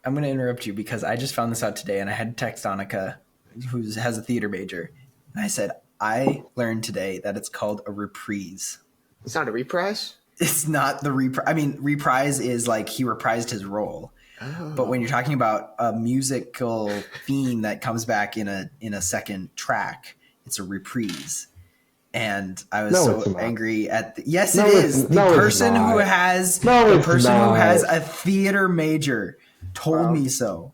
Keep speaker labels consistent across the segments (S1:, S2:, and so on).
S1: I'm going to interrupt you because I just found this out today, and I had to text Annika, who has a theater major, and I said, I learned today that it's called a reprise.
S2: It's not a reprise?
S1: It's not the reprise. I mean, reprise is like he reprised his role. Oh. But when you're talking about a musical theme that comes back in a second track, it's a reprise. And I was so angry at yes, it is. The person who has a theater major told me so.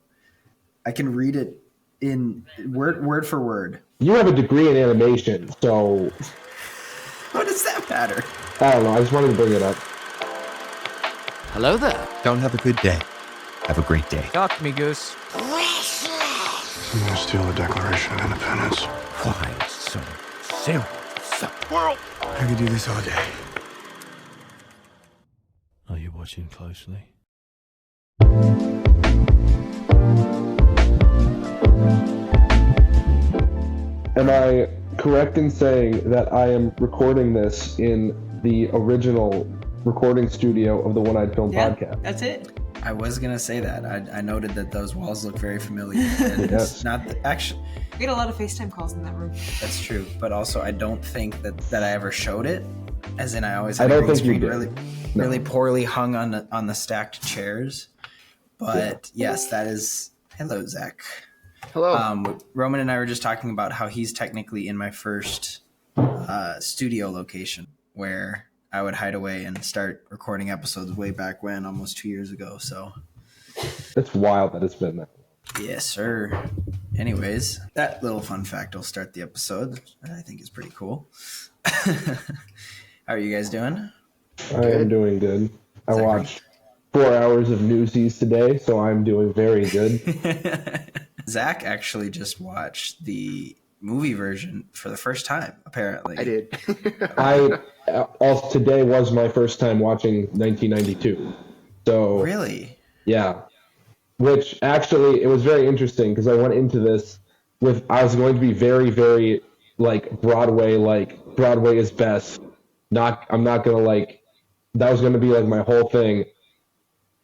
S1: I can read it in word for word.
S3: You have a degree in animation, so
S1: what does that matter?
S3: I don't know. I just wanted to bring it up.
S4: Hello there.
S5: Don't have a good day. Have a great day.
S4: Talk to me, Goose.
S6: I'm gonna steal the Declaration of Independence.
S5: Why so serious?
S6: World. I could do this all day.
S5: Are you watching closely?
S3: Am I correct in saying that I am recording this in the original recording studio of the One-Eyed Film podcast?
S7: That's it.
S1: I was going to say that. I noted that those walls look very familiar. And
S3: yes.
S1: It's not actually.
S7: We had a lot of FaceTime calls in that room.
S1: That's true. But also, I don't think that I ever showed it. As in, I always had
S3: a
S1: green screen
S3: No.
S1: really poorly hung on the stacked chairs. But yes, that is. Hello, Zach.
S2: Hello.
S1: Roman and I were just talking about how he's technically in my first studio location where I would hide away and start recording episodes way back when, almost 2 years ago. So
S3: it's wild that it's been that long.
S1: Yes, sir. Anyways, that little fun fact will start the episode. I think is pretty cool. How are you guys doing?
S3: I am doing good. I watched 4 hours of Newsies today, so I'm doing very good.
S1: Zach actually just watched the movie version for the first time, apparently.
S2: I did.
S3: Today was my first time watching 1992. So
S1: really?
S3: Yeah. Which actually, it was very interesting because I went into this I was going to be very, very Broadway is best. I'm not going to that was going to be my whole thing.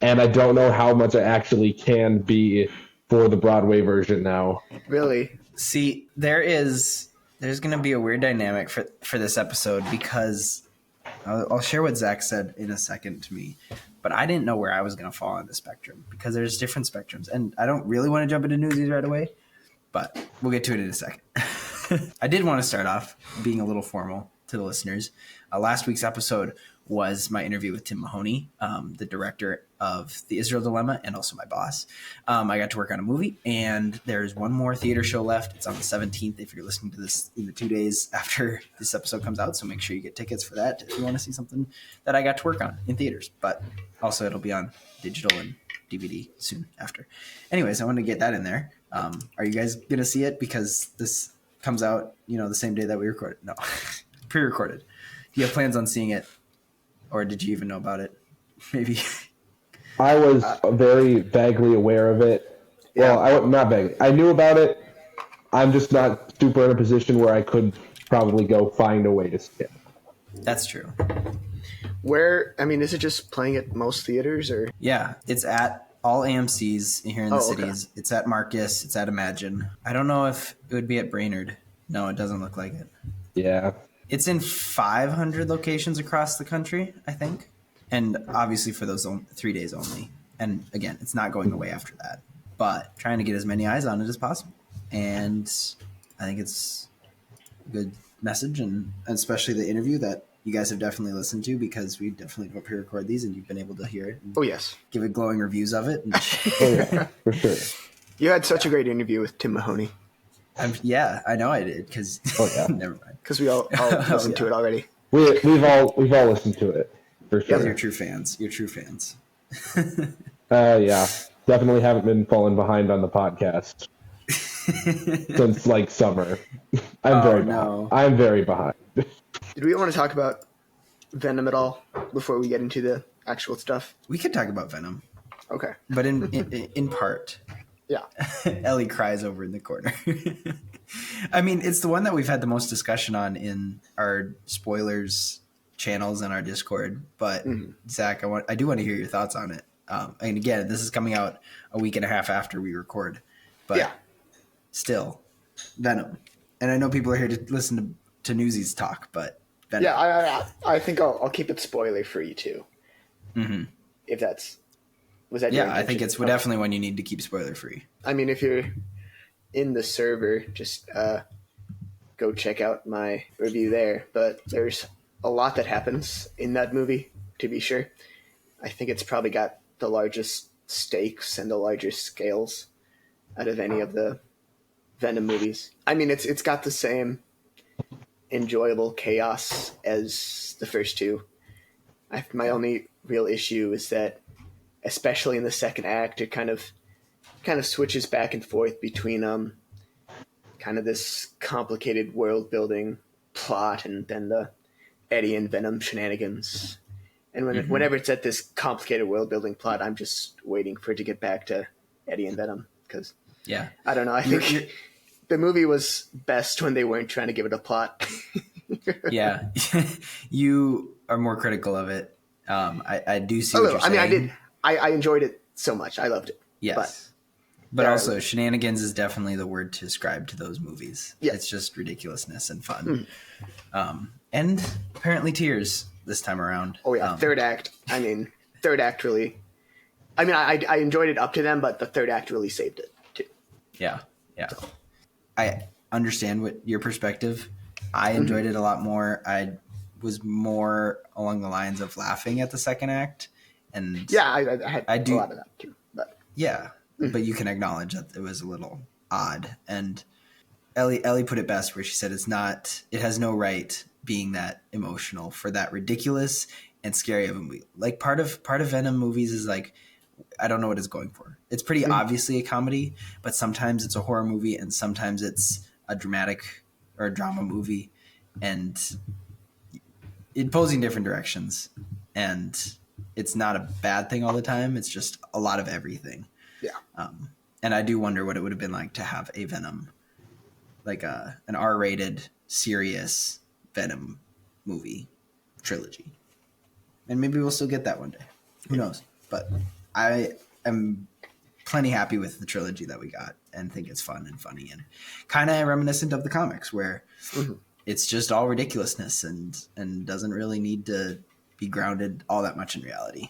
S3: And I don't know how much I actually can be for the Broadway version now.
S2: Really?
S1: See, there's going to be a weird dynamic for this episode because I'll share what Zach said in a second to me, but I didn't know where I was going to fall on the spectrum because there's different spectrums, and I don't really want to jump into Newsies right away, but we'll get to it in a second. I did want to start off being a little formal to the listeners. Last week's episode was my interview with Tim Mahoney, the director of The Israel Dilemma and also my boss. I got to work on a movie, and there's one more theater show left. It's on the 17th if you're listening to this in the 2 days after this episode comes out, so make sure you get tickets for that if you want to see something that I got to work on in theaters. But also it'll be on digital and DVD soon after. Anyways, I want to get that in there. Are you guys going to see it? Because this comes out, the same day that we recorded. No, pre-recorded. Do you have plans on seeing it? Or did you even know about it? Maybe.
S3: I was very vaguely aware of it.
S2: Yeah.
S3: Well, not vaguely. I knew about it. I'm just not super in a position where I could probably go find a way to see it.
S1: That's true.
S2: Is it just playing at most theaters or?
S1: Yeah, it's at all AMCs here in the cities. Okay. It's at Marcus. It's at Imagine. I don't know if it would be at Brainerd. No, it doesn't look like it.
S3: Yeah.
S1: It's in 500 locations across the country, I think. And obviously for those 3 days only. And again, it's not going away after that. But trying to get as many eyes on it as possible. And I think it's a good message, and especially the interview that you guys have definitely listened to because we definitely go pre-record these and you've been able to hear it.
S2: Oh, yes.
S1: Give it glowing reviews of it.
S3: Oh, yeah, for sure.
S2: You had such a great interview with Tim Mahoney.
S1: Yeah, I know I did because never mind.
S2: Because we all listened to it already.
S3: We've all listened to it for sure.
S1: Yeah, you're true fans.
S3: Yeah, definitely haven't been falling behind on the podcast since summer. I'm very behind.
S2: Did we want to talk about Venom at all before we get into the actual stuff?
S1: We could talk about Venom.
S2: Okay,
S1: but in part.
S2: Yeah.
S1: Ellie cries over in the corner. I mean, it's the one that we've had the most discussion on in our spoilers channels and our Discord. But Zach, I do want to hear your thoughts on it. And again, this is coming out a week and a half after we record, but still, Venom. And I know people are here to listen to Newsies talk, but Venom.
S2: Yeah, I think I'll keep it spoiler free too.
S1: Mm-hmm.
S2: If that's was that your
S1: I think
S2: intention?
S1: it's definitely one you need to keep spoiler free.
S2: I mean, if you're in the server, just go check out my review there. But there's a lot that happens in that movie, to be sure. I think it's probably got the largest stakes and the largest scales out of any of the Venom movies. I mean, it's got the same enjoyable chaos as the first two. My only real issue is that, especially in the second act, it kind of switches back and forth between kind of this complicated world building plot and then the Eddie and Venom shenanigans. And whenever it's at this complicated world building plot, I'm just waiting for it to get back to Eddie and Venom because I don't know. I think the movie was best when they weren't trying to give it a plot.
S1: Yeah, you are more critical of it. I do see what you're saying.
S2: I did. I enjoyed it so much. I loved it.
S1: Yes. But also, shenanigans is definitely the word to ascribe to those movies.
S2: Yeah.
S1: It's just ridiculousness and fun. And apparently tears this time around.
S2: Oh, yeah. Third act. I mean, third act really... I mean, I enjoyed it up to them, but the third act really saved it, too.
S1: Yeah. I understand what your perspective. I enjoyed it a lot more. I was more along the lines of laughing at the second act. And
S2: yeah, I had a lot of that, too. But
S1: yeah. But you can acknowledge that it was a little odd. And Ellie put it best where she said it has no right being that emotional for that ridiculous and scary of a movie. Like part of Venom movies is like, I don't know what it's going for. It's pretty obviously a comedy, but sometimes it's a horror movie and sometimes it's a dramatic or a drama movie, and it pulls in different directions. And it's not a bad thing all the time. It's just a lot of everything.
S2: Yeah.
S1: And I do wonder what it would have been like to have a Venom, like an R-rated, serious Venom movie trilogy. And maybe we'll still get that one day. Who knows? But I am plenty happy with the trilogy that we got and think it's fun and funny and kind of reminiscent of the comics where it's just all ridiculousness and doesn't really need to be grounded all that much in reality.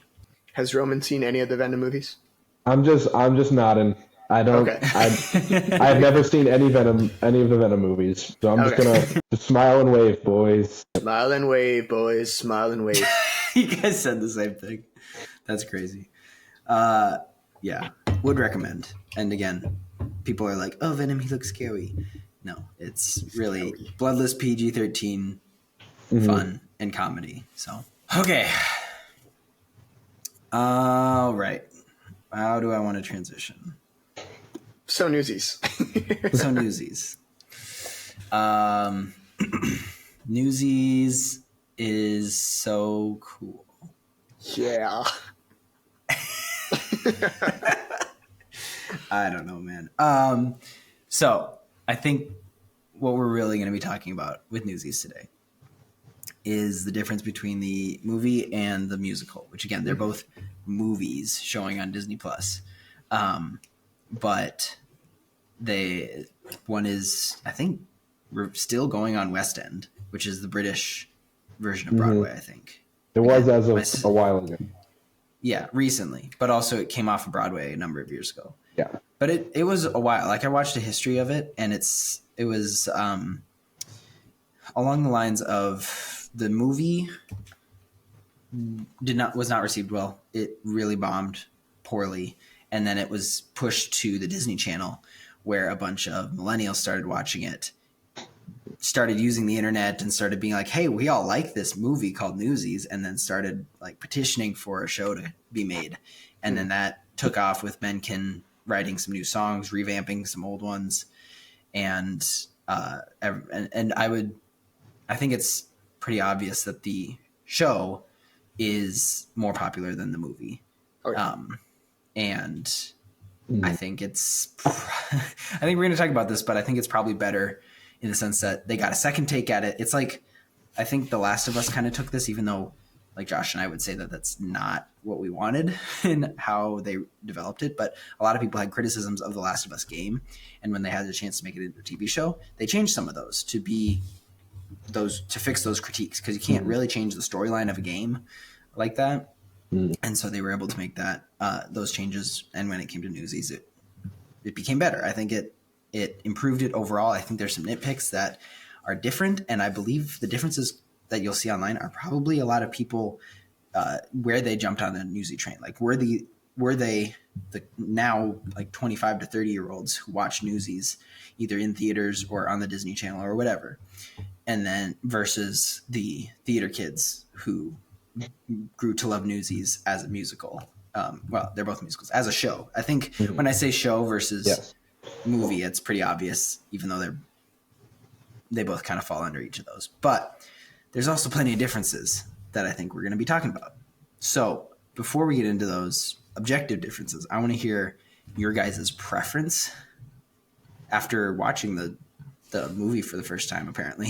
S2: Has Roman seen any of the Venom movies?
S3: I'm just nodding. I don't.
S2: Okay.
S3: I've never seen any of the Venom movies, so I'm just gonna just smile and wave, boys.
S2: Smile and wave, boys. Smile and wave.
S1: You guys said the same thing. That's crazy. Yeah, would recommend. And again, people are like, "Oh, Venom, he looks scary." No, it's really bloodless PG-13, fun and comedy. So okay, all right. How do I want to transition?
S2: So Newsies.
S1: So Newsies. Newsies is so cool.
S2: Yeah.
S1: I don't know, man. So I think what we're really going to be talking about with Newsies today is the difference between the movie and the musical, which again, they're both movies showing on Disney Plus. But one is, I think, we're still going on West End, which is the British version of Broadway, I think.
S3: It was as of a while ago.
S1: Yeah, recently. But also it came off of Broadway a number of years ago.
S3: Yeah.
S1: But it was a while. Like I watched a history of it, and it was along the lines of the movie was not received well. It really bombed poorly, and then it was pushed to the Disney Channel, where a bunch of millennials started watching it, started using the internet, and started being like, "Hey, we all like this movie called Newsies," and then started like petitioning for a show to be made, and then that took off with Menken writing some new songs, revamping some old ones, and I think it's pretty obvious that the show is more popular than the movie. And I think I think we're going to talk about this, but I think it's probably better in the sense that they got a second take at it. It's like, I think The Last of Us kind of took this, even though like Josh and I would say that that's not what we wanted in how they developed it. But a lot of people had criticisms of the Last of Us game, and when they had the chance to make it into a TV show, they changed some of those to fix those critiques, because you can't really change the storyline of a game like that. And so they were able to make that those changes. And when it came to Newsies, it became better. I think it improved it overall. I think there's some nitpicks that are different, and I believe the differences that you'll see online are probably a lot of people where they jumped on the Newsy train. Like were they the now like 25 to 30-year-olds who watch Newsies either in theaters or on the Disney Channel or whatever, and then versus the theater kids who grew to love Newsies as a musical. Well, they're both musicals as a show. I think when I say show versus movie, it's pretty obvious, even though they both kind of fall under each of those. But there's also plenty of differences that I think we're going to be talking about. So before we get into those objective differences, I want to hear your guys' preference after watching the movie for the first time, apparently,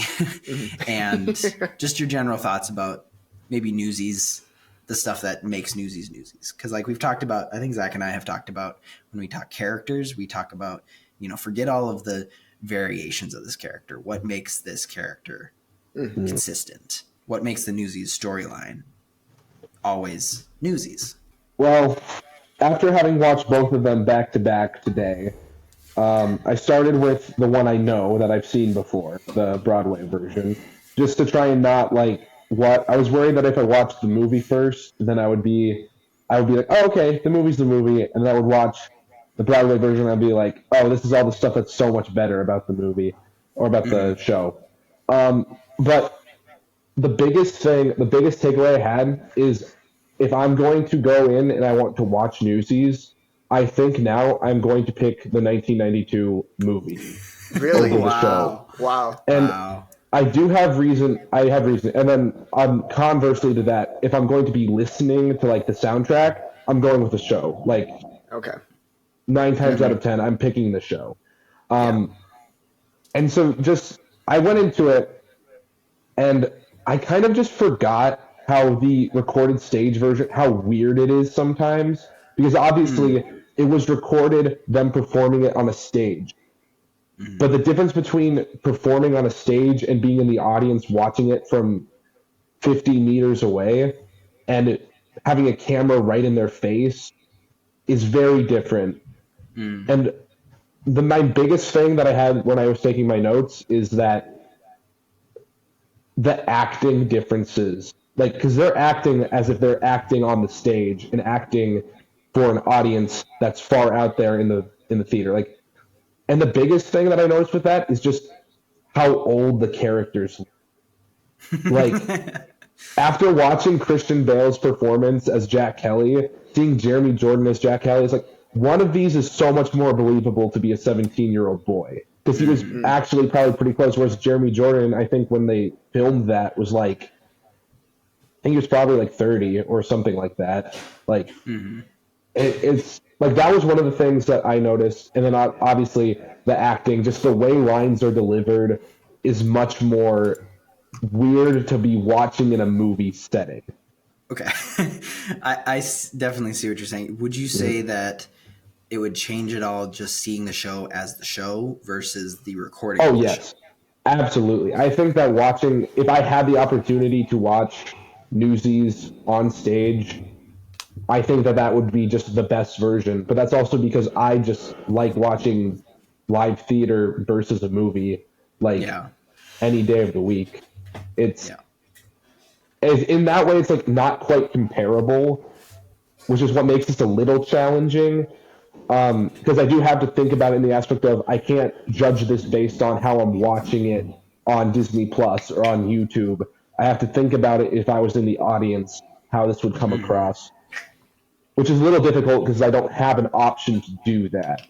S1: and just your general thoughts about maybe Newsies, the stuff that makes Newsies Newsies. Because like we've talked about, I think Zach and I have talked about, when we talk characters, we talk about, forget all of the variations of this character. What makes this character consistent? What makes the Newsies storyline always Newsies?
S3: Well, after having watched both of them back to back today, I started with the one I know that I've seen before, the Broadway version, just to try and not like what I was worried that if I watched the movie first, then I would be like, oh, okay, the movie's the movie, and then I would watch the Broadway version, and I'd be like, oh, this is all the stuff that's so much better about the movie or about the show. But the biggest takeaway I had is if I'm going to go in and I want to watch Newsies, I think now I'm going to pick the 1992 movie.
S2: Really?
S3: Over the show.
S2: Wow.
S3: And I do have reason. I have reason. And then conversely to that, if I'm going to be listening to like the soundtrack, I'm going with the show. Like,
S2: okay,
S3: 9 times out of 10, I'm picking the show. And so I went into it, and I kind of just forgot how the recorded stage version, how weird it is sometimes, because obviously it was recorded them performing it on a stage. But the difference between performing on a stage and being in the audience watching it from 50 meters away and having a camera right in their face is very different. And my biggest thing that I had when I was taking my notes is that the acting differences, like, because they're acting as if they're acting on the stage and acting for an audience that's far out there in the theater. Like, and the biggest thing that I noticed with that is just how old the characters look. Like, after watching Christian Bale's performance as Jack Kelly, seeing Jeremy Jordan as Jack Kelly, it's like, one of these is so much more believable to be a 17-year-old boy. Because he was actually probably pretty close, whereas Jeremy Jordan, I think when they filmed that, was like, I think he was probably like 30 or something like that. Like, it's like, that was one of the things that I noticed. And then obviously the acting, just the way lines are delivered is much more weird to be watching in a movie setting.
S1: Okay. I definitely see what you're saying. Would you say that it would change it all just seeing the show as the show versus the recording?
S3: Oh, yes. Absolutely. I think that if I had the opportunity to watch Newsies on stage, I think that would be just the best version. But that's also because I just like watching live theater versus a movie, like any day of the week. It's in that way, it's like not quite comparable, which is what makes this a little challenging. Because I do have to think about it in the aspect of I can't judge this based on how I'm watching it on Disney Plus or on YouTube. I have to think about it if I was in the audience, how this would come across, which is a little difficult because I don't have an option to do that.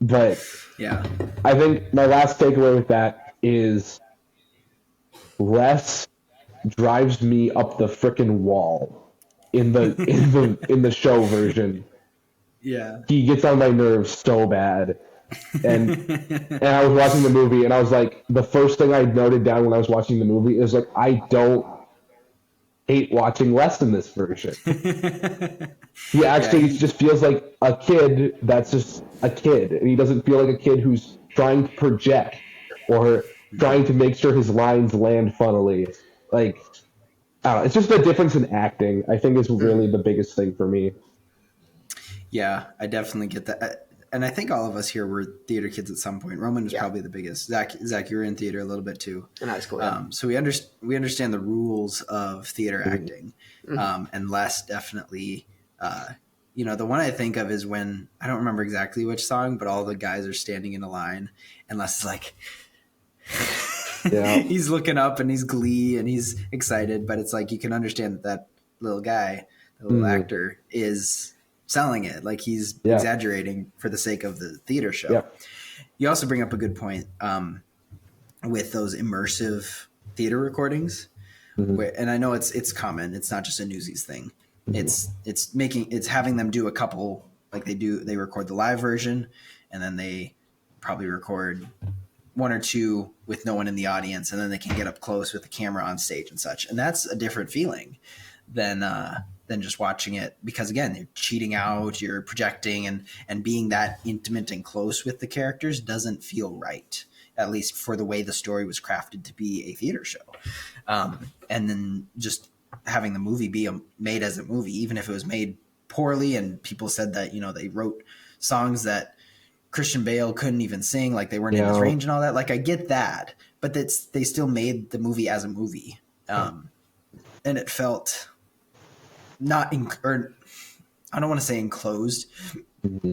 S3: But I think my last takeaway with that is Les drives me up the frickin' wall in the show version.
S1: Yeah.
S3: He gets on my nerves so bad. And I was watching the movie, and I was like, the first thing I noted down when I was watching the movie is like, I don't hate watching Les in this version. He actually just feels like a kid that's just a kid. And he doesn't feel like a kid who's trying to project or trying to make sure his lines land funnily. Like, I don't know, it's just the difference in acting, I think, is really the biggest thing for me.
S1: Yeah, I definitely get that. And I think all of us here were theater kids at some point. Roman was probably the biggest. Zach, you were in theater a little bit too.
S2: In high school, yeah.
S1: So we understand the rules of theater acting. And Les definitely, the one I think of is when, I don't remember exactly which song, but all the guys are standing in a line and Les is like, he's looking up and he's glee and he's excited, but it's like you can understand that little guy, the little actor, is selling it. Like he's exaggerating for the sake of the theater show. Yeah. You also bring up a good point with those immersive theater recordings, and I know it's common. It's not just a Newsies thing. It's having them do a couple, like they record the live version, and then they probably record one or two with no one in the audience, and then they can get up close with the camera on stage and such. And that's a different feeling than just watching it, because again, you're cheating out, you're projecting, and being that intimate and close with the characters doesn't feel right, at least for the way the story was crafted to be a theater show. And then just having the movie be made as a movie, even if it was made poorly and people said that, they wrote songs that Christian Bale couldn't even sing, like they weren't in his range and all that. Like I get that, but they still made the movie as a movie. And it felt not I don't want to say enclosed,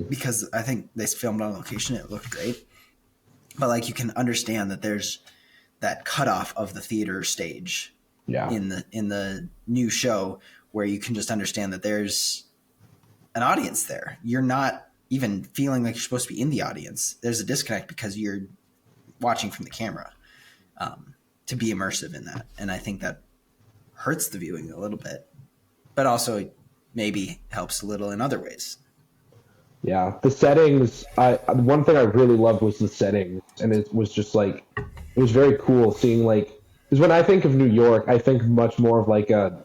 S1: because I think they filmed on location. It looked great, but like you can understand that there's that cutoff of the theater stage in the new show, where you can just understand that there's an audience there. You're not even feeling like you're supposed to be in the audience. There's a disconnect because you're watching from the camera, to be immersive in that. And I think that hurts the viewing a little bit, but also maybe helps a little in other ways.
S3: Yeah, the settings. One thing I really loved was the settings, and it was just like, it was very cool seeing, like, because when I think of New York, I think much more of like a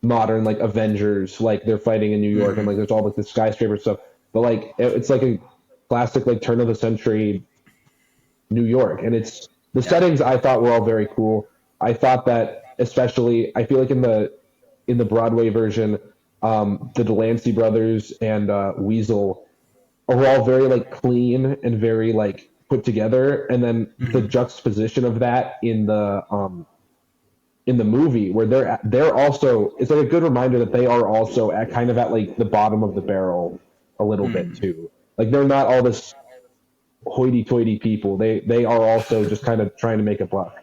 S3: modern, like Avengers, like they're fighting in New York, and like there's all like the skyscraper stuff. But like it's like a classic, like turn of the century New York, and it's the settings I thought were all very cool. I thought that, especially, I feel like in the Broadway version, the Delancey brothers and Weasel are all very like clean and very like put together, and then the juxtaposition of that in the movie, where they're also, it's like a good reminder that they are also at kind of at like the bottom of the barrel a little bit too. Like they're not all this hoity-toity people. They are also just kind of trying to make a buck.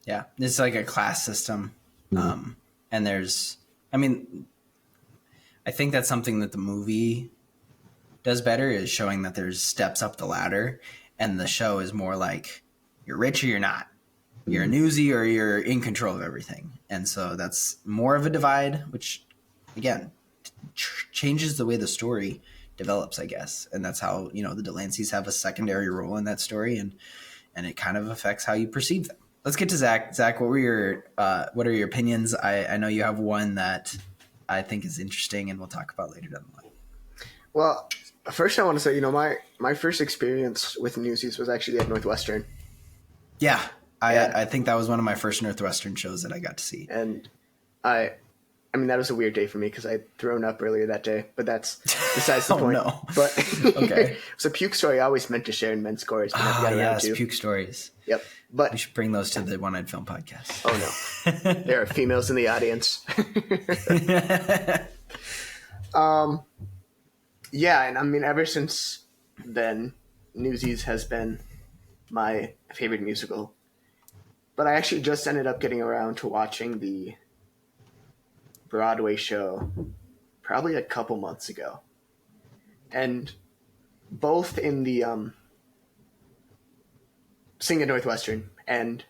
S1: Yeah, it's like a class system, and there's, I think that's something that the movie does better, is showing that there's steps up the ladder, and the show is more like you're rich or you're not. You're a newsie or you're in control of everything. And so that's more of a divide, which, again, changes the way the story develops, I guess. And that's how, the Delanceys have a secondary role in that story, and it kind of affects how you perceive them. Let's get to Zach. Zach, what are your opinions? I know you have one that I think is interesting, and we'll talk about later down the line.
S2: Well, first I want to say, my first experience with Newsies was actually at Northwestern.
S1: Yeah. I think that was one of my first Northwestern shows that I got to see.
S2: And that was a weird day for me because I'd thrown up earlier that day, but that's besides the point.
S1: No.
S2: But
S1: okay.
S2: It's a puke story I always meant to share in men's chorus, but never got around to.
S1: Puke stories.
S2: Yep. But
S1: we should bring those to the One Eyed Film podcast.
S2: Oh no. There are females in the audience. Yeah, and ever since then, Newsies has been my favorite musical. But I actually just ended up getting around to watching the Broadway show probably a couple months ago. And both in the Sing at Northwestern and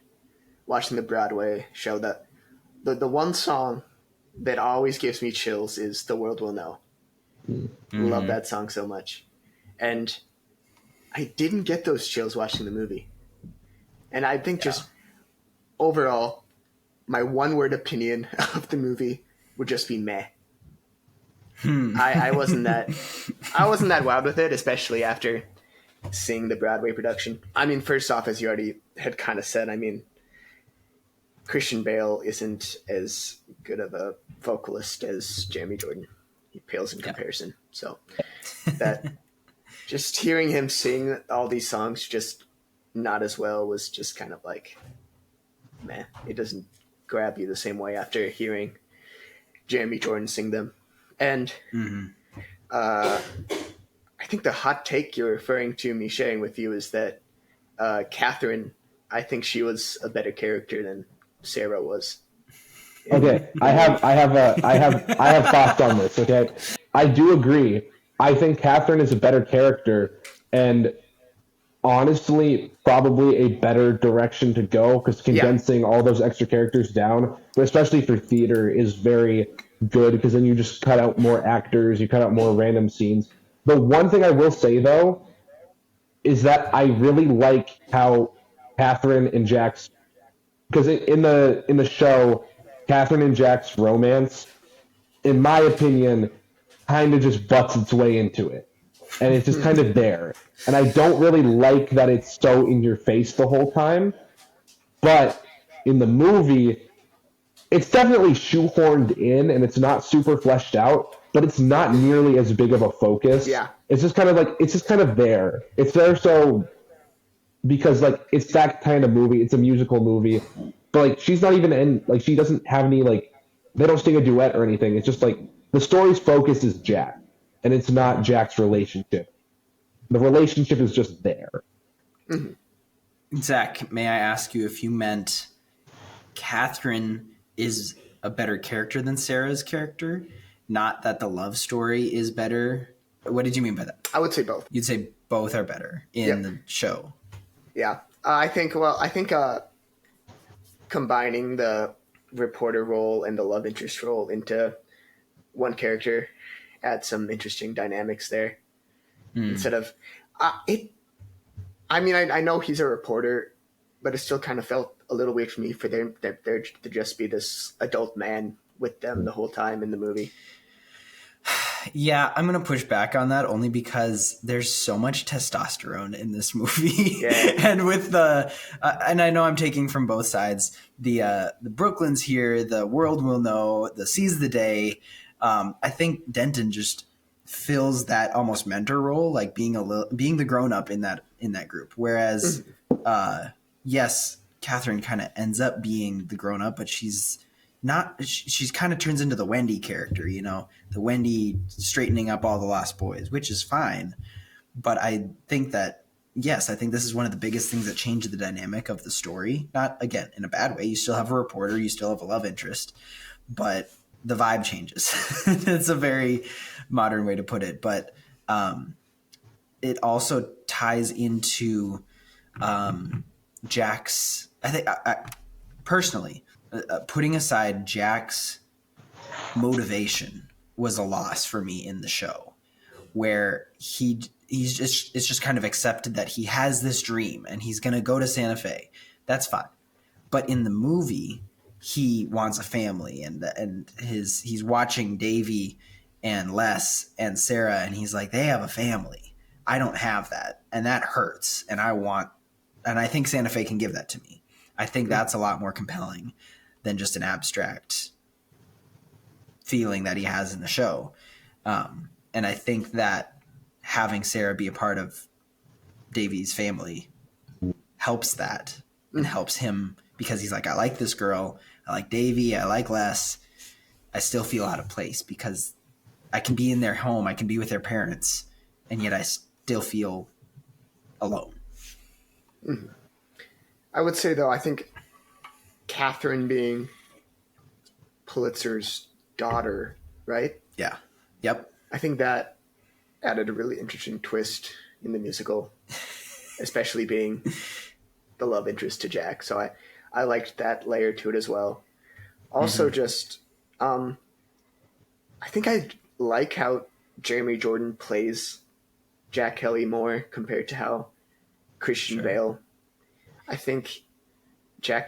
S2: watching the Broadway show, that the one song that always gives me chills is The World Will Know. Mm-hmm. Love that song so much. And I didn't get those chills watching the movie. And I think just overall, my one-word opinion of the movie would just be meh. I wasn't that wild with it, especially after seeing the Broadway production. I mean, first off, as you already had kind of said, I mean, Christian Bale isn't as good of a vocalist as Jeremy Jordan. He pales in comparison. So that just hearing him sing all these songs just not as well was just kind of like, meh. It doesn't grab you the same way after hearing Jeremy Jordan sing them. And I think the hot take you're referring to me sharing with you is that Catherine, I think she was a better character than Sarah was.
S3: Okay, I have thoughts on this. Okay, I do agree. I think Catherine is a better character, and honestly, probably a better direction to go because condensing all those extra characters down, but especially for theater, is very good because then you just cut out more actors, you cut out more random scenes. The one thing I will say though is that I really like how Catherine and Jack's, because in the show, Catherine and Jack's romance, in my opinion, kind of just butts its way into it, and it's just kind of there. And I don't really like that it's so in your face the whole time. But in the movie, it's definitely shoehorned in, and it's not super fleshed out. But it's not nearly as big of a focus.
S2: Yeah.
S3: It's just kind of like it's just kind of there. It's there so because like it's that kind of movie. It's a musical movie, but like she's not even in. Like she doesn't have any like they don't sing a duet or anything. It's just like the story's focus is Jack, and it's not Jack's relationship. The relationship is just there.
S1: Zach, may I ask you if you meant Catherine is a better character than Sarah's character, not that the love story is better? What did you mean by that?
S2: I would say both.
S1: You'd say both are better in the show.
S2: Yeah. I think combining the reporter role and the love interest role into one character adds some interesting dynamics there. Instead of I know he's a reporter, but it still kind of felt a little weird for me for there to just be this adult man with them the whole time in the movie.
S1: Yeah, I'm going to push back on that only because there's so much testosterone in this movie.
S2: Yeah.
S1: And with the and I know I'm taking from both sides, the Brooklyn's here, the world will know, the seize the day. I think Denton just fills that almost mentor role, like being the grown up in that group. Whereas, yes, Catherine kind of ends up being the grown up, but she's not. She's kind of turns into the Wendy character, you know, the Wendy straightening up all the lost boys, which is fine. But I think that yes, I think this is one of the biggest things that changed the dynamic of the story. Not again in a bad way. You still have a reporter, you still have a love interest, but the vibe changes. It's a very modern way to put it, but it also ties into Jack's. I think personally, putting aside Jack's motivation was a loss for me in the show, where it's just kind of accepted that he has this dream and he's going to go to Santa Fe. That's fine, but in the movie, he wants a family, and he's watching Davy and Les and Sarah, and he's like, they have a family. I don't have that, and that hurts. And I think Santa Fe can give that to me. I think that's a lot more compelling than just an abstract feeling that he has in the show. And I think that having Sarah be a part of Davy's family helps that and helps him because he's like, I like this girl. I like Davy. I like Les. I still feel out of place because I can be in their home. I can be with their parents. And yet I still feel alone.
S2: I would say, though, I think Catherine being Pulitzer's daughter, right?
S1: Yeah. Yep.
S2: I think that added a really interesting twist in the musical, especially being the love interest to Jack. So I liked that layer to it as well. Also, just I think I like how Jeremy Jordan plays Jack Kelly more compared to how Christian Bale. I think Jack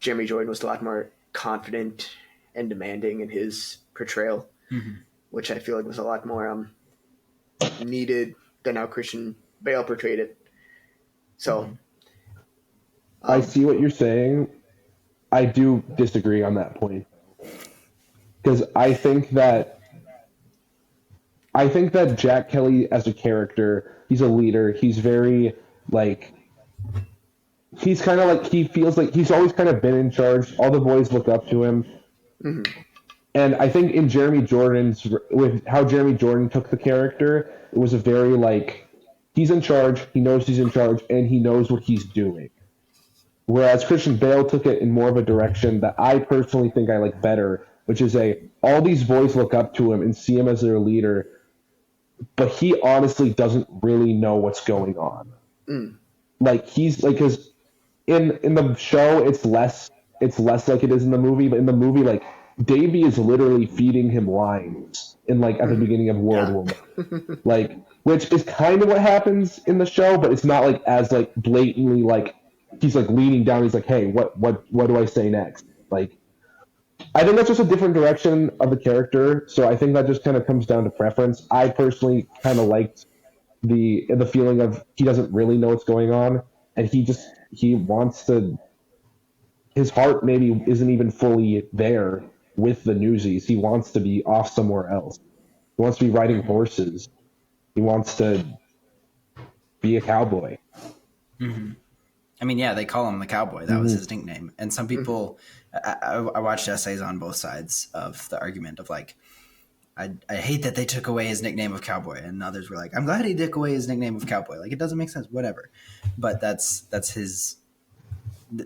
S2: Jeremy Jordan was a lot more confident and demanding in his portrayal, which I feel like was a lot more needed than how Christian Bale portrayed it. So
S3: I see what you're saying. I do disagree on that point because I think that Jack Kelly as a character, he's a leader. He's very like he's kind of like he feels like he's always kind of been in charge. All the boys look up to him. And I think in Jeremy Jordan's with how Jeremy Jordan took the character, it was a very like he's in charge, he knows he's in charge, and he knows what he's doing. Whereas Christian Bale took it in more of a direction that I personally think I like better, which is all these boys look up to him and see him as their leader, but he honestly doesn't really know what's going on. Like he's like because in the show it's less like it is in the movie, but in the movie like Davey is literally feeding him lines in like at the beginning of World War I. Like which is kind of what happens in the show, but it's not like as like blatantly like he's like leaning down, he's like, hey, what do I say next? Like I think that's just a different direction of the character, so I think that just kind of comes down to preference. I personally kind of liked the feeling of he doesn't really know what's going on, and he wants to. His heart maybe isn't even fully there with the Newsies. He wants to be off somewhere else. He wants to be riding horses. He wants to be a cowboy.
S1: I mean, yeah, they call him the cowboy. That was his nickname. And some people, I watched essays on both sides of the argument of like, I hate that they took away his nickname of cowboy. And others were like, I'm glad he took away his nickname of cowboy. Like, it doesn't make sense, whatever. But that's his,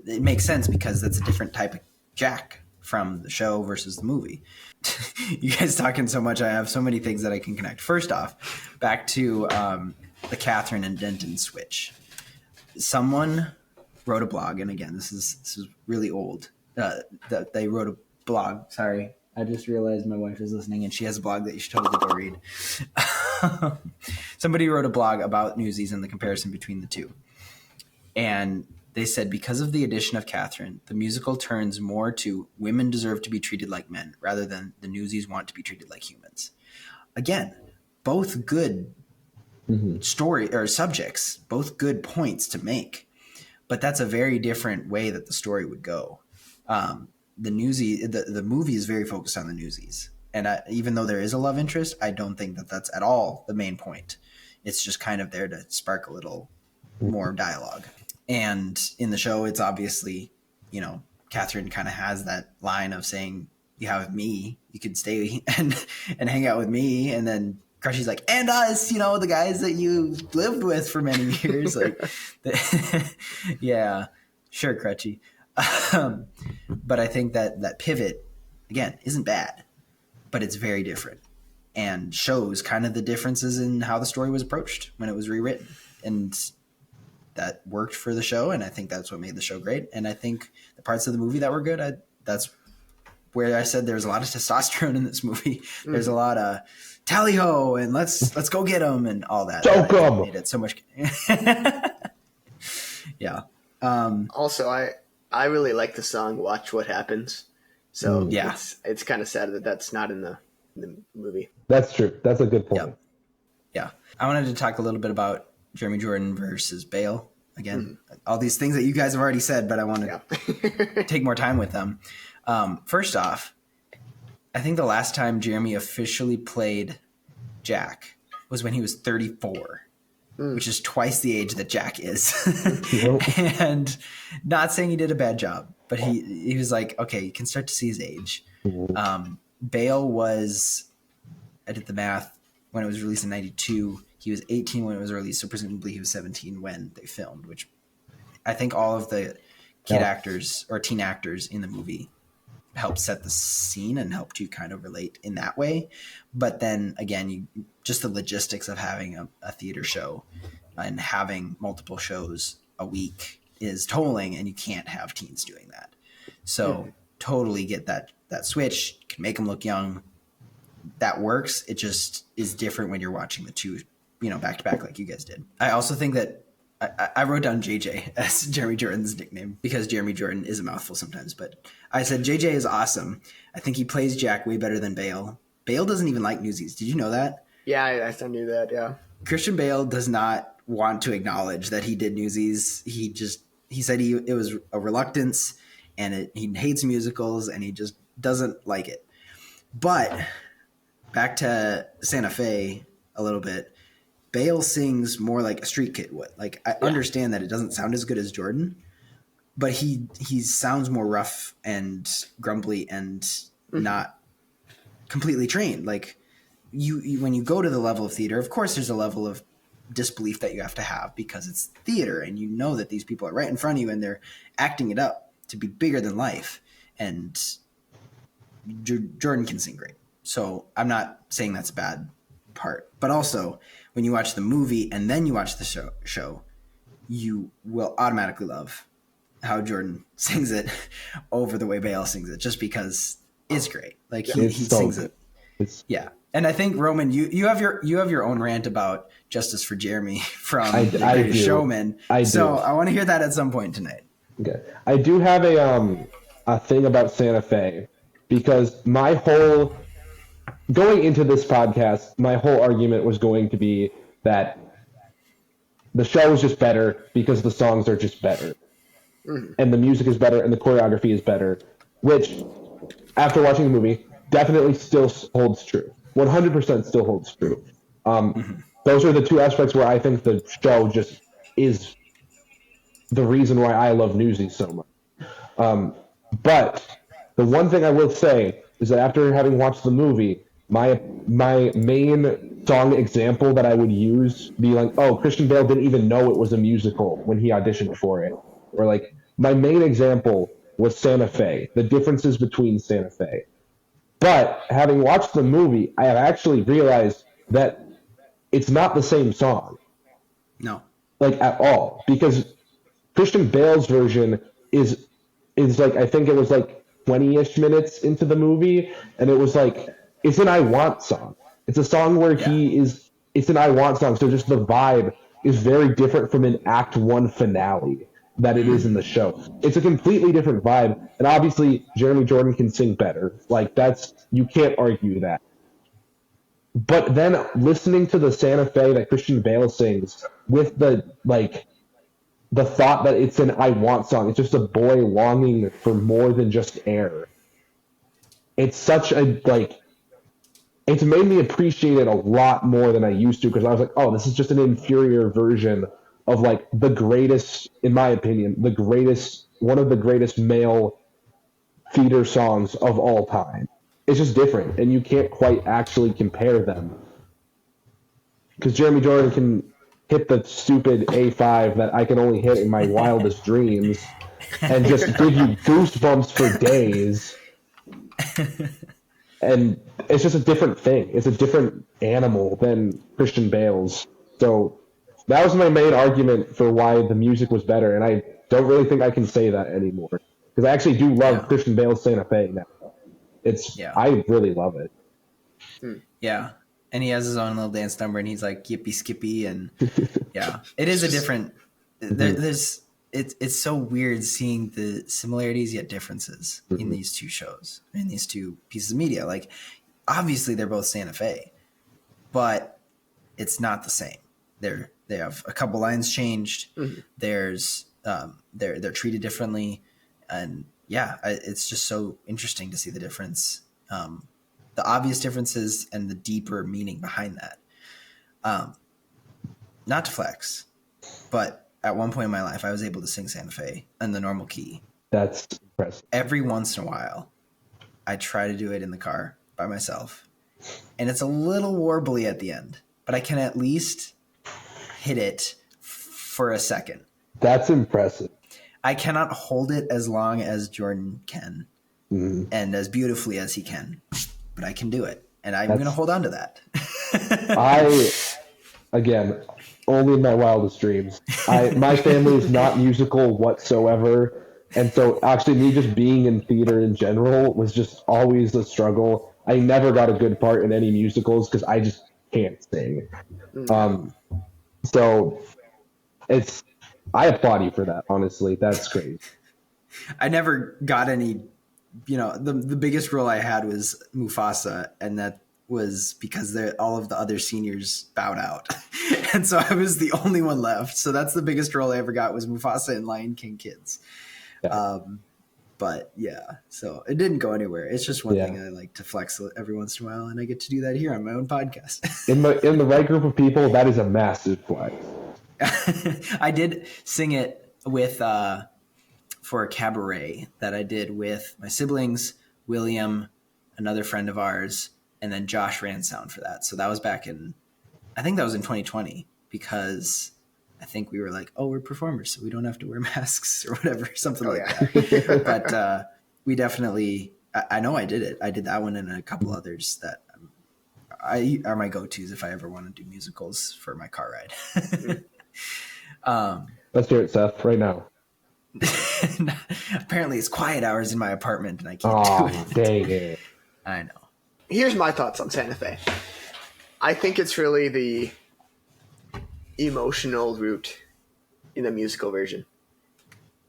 S1: it makes sense because that's a different type of Jack from the show versus the movie. You guys talking so much, I have so many things that I can connect. First off, back to the Catherine and Denton switch. Someone wrote a blog, and again, this is really old. That they wrote a blog. Sorry, I just realized my wife is listening, and she has a blog that you should totally go read. Somebody wrote a blog about Newsies and the comparison between the two, and they said because of the addition of Catherine, the musical turns more to women deserve to be treated like men rather than the Newsies want to be treated like humans. Again, both good story or subjects, both good points to make, but that's a very different way that the story would go. The movie is very focused on the Newsies, and even though there is a love interest, I don't think that that's at all the main point. It's just kind of there to spark a little more dialogue. And in the show, it's obviously, Catherine kind of has that line of saying, "You have me, you could stay and hang out with me," and then Crutchy's like, "And us, the guys that you lived with for many years." Like, yeah, sure, Crutchy. But I think that pivot, again, isn't bad, but it's very different and shows kind of the differences in how the story was approached when it was rewritten. And that worked for the show, and I think that's what made the show great. And I think the parts of the movie that were good, that's where I said there's a lot of testosterone in this movie. There's a lot of tally ho and let's go get them and all that.
S3: Choke 'em.
S1: Made it so much. Yeah.
S2: Also, I really like the song "Watch What Happens," so
S1: Yeah.
S2: it's kind of sad that that's not in the movie.
S3: That's true. That's a good point.
S1: Yeah. I wanted to talk a little bit about Jeremy Jordan versus Bale. Again, all these things that you guys have already said, but I want to take more time with them. First off, I think the last time Jeremy officially played Jack was when he was 34, which is twice the age that Jack is. And not saying he did a bad job, but he was like, okay, you can start to see his age. Bale was, I did the math, when it was released in 92, he was 18 when it was released, so presumably he was 17 when they filmed, which I think all of the kid actors or teen actors in the movie helped set the scene and helped you kind of relate in that way. But then again, just the logistics of having a theater show and having multiple shows a week is tolling, and you can't have teens doing that. So totally get that switch, can make them look young. That works. It just is different when you're watching the two, back to back like you guys did. I also think that I wrote down JJ as Jeremy Jordan's nickname because Jeremy Jordan is a mouthful sometimes. But I said JJ is awesome. I think he plays Jack way better than Bale. Bale doesn't even like Newsies. Did you know that?
S2: Yeah, I knew that. Yeah.
S1: Christian Bale does not want to acknowledge that he did Newsies. He said it was a reluctance, and he hates musicals, and he just doesn't like it. But back to Santa Fe a little bit. Bale sings more like a street kid would. Like I understand that it doesn't sound as good as Jordan, but he sounds more rough and grumbly and not completely trained. Like you when you go to the level of theater, of course there's a level of disbelief that you have to have because it's theater and you know that these people are right in front of you and they're acting it up to be bigger than life. And Jordan can sing great. So I'm not saying that's a bad part, but also when you watch the movie and then you watch the show, you will automatically love how Jordan sings it over the way Bale sings it, just because it's great. Like he sings it. Yeah. And I think Roman, you have your own rant about Justice for Jeremy from The Greatest Showman. So I want to hear that at some point tonight.
S3: Okay. I do have a thing about Santa Fe because going into this podcast, my whole argument was going to be that the show is just better because the songs are just better. And the music is better and the choreography is better, which, after watching the movie, definitely still holds true. 100% still holds true. Those are the two aspects where I think the show just is the reason why I love Newsies so much. But the one thing I will say is that after having watched the movie, my main song example that I would use be like, oh, Christian Bale didn't even know it was a musical when he auditioned for it. Or like, my main example was Santa Fe, the differences between Santa Fe. But having watched the movie, I have actually realized that it's not the same song.
S1: No.
S3: Like, at all. Because Christian Bale's version is like, I think it was like 20-ish minutes into the movie, and it was like, it's an I Want song. It's a song where it's an I Want song, so just the vibe is very different from an Act 1 finale that it is in the show. It's a completely different vibe, and obviously Jeremy Jordan can sing better. Like, you can't argue that. But then listening to the Santa Fe that Christian Bale sings with the thought that it's an I Want song, it's just a boy longing for more than just air. It's such a, it's made me appreciate it a lot more than I used to, because I was like, oh, this is just an inferior version of the greatest, in my opinion, one of the greatest male theater songs of all time. It's just different, and you can't quite actually compare them. Because Jeremy Jordan can hit the stupid A5 that I can only hit in my wildest dreams and just give you goosebumps for days. And it's just a different thing. It's a different animal than Christian Bale's. So that was my main argument for why the music was better, and I don't really think I can say that anymore. Because I actually do love Christian Bale's Santa Fe now. I really love it.
S1: Yeah. And he has his own little dance number, and he's like yippee skippy, and it is a different. It's so weird seeing the similarities yet differences in these two shows, in these two pieces of media. Like, obviously they're both Santa Fe, but it's not the same. They have a couple lines changed. There's they're treated differently, and it's just so interesting to see the difference. The obvious differences and the deeper meaning behind that. Not to flex, but at one point in my life, I was able to sing Santa Fe in the normal key.
S3: That's impressive.
S1: Every once in a while, I try to do it in the car by myself. And it's a little warbly at the end, but I can at least hit it for a second.
S3: That's impressive.
S1: I cannot hold it as long as Jordan can and as beautifully as he can. But I can do it, and I'm going to hold on to that.
S3: Again, only in my wildest dreams. My family is not musical whatsoever, and so actually me just being in theater in general was just always a struggle. I never got a good part in any musicals because I just can't sing. So I applaud you for that. Honestly, that's great.
S1: I never got any, the biggest role I had was Mufasa, and that was because all of the other seniors bowed out. And so I was the only one left. So that's the biggest role I ever got was Mufasa in Lion King Kids.
S3: Yeah.
S1: But yeah, so it didn't go anywhere. It's just one thing I like to flex every once in a while, and I get to do that here on my own podcast.
S3: In the right group of people, that is a massive flex.
S1: I did sing it with for a cabaret that I did with my siblings, William, another friend of ours, and then Josh ran sound for that. So that was I think that was in 2020, because I think we were like, oh, we're performers, so we don't have to wear masks or whatever, something like that. But we definitely, I know I did it. I did that one and a couple others that are my go-tos if I ever want to do musicals for my car ride.
S3: Let's hear it, Seth, right now.
S1: Apparently it's quiet hours in my apartment and I can't do it.
S3: Dang it.
S1: I know.
S2: Here's my thoughts on Santa Fe. I think it's really the emotional route in the musical version,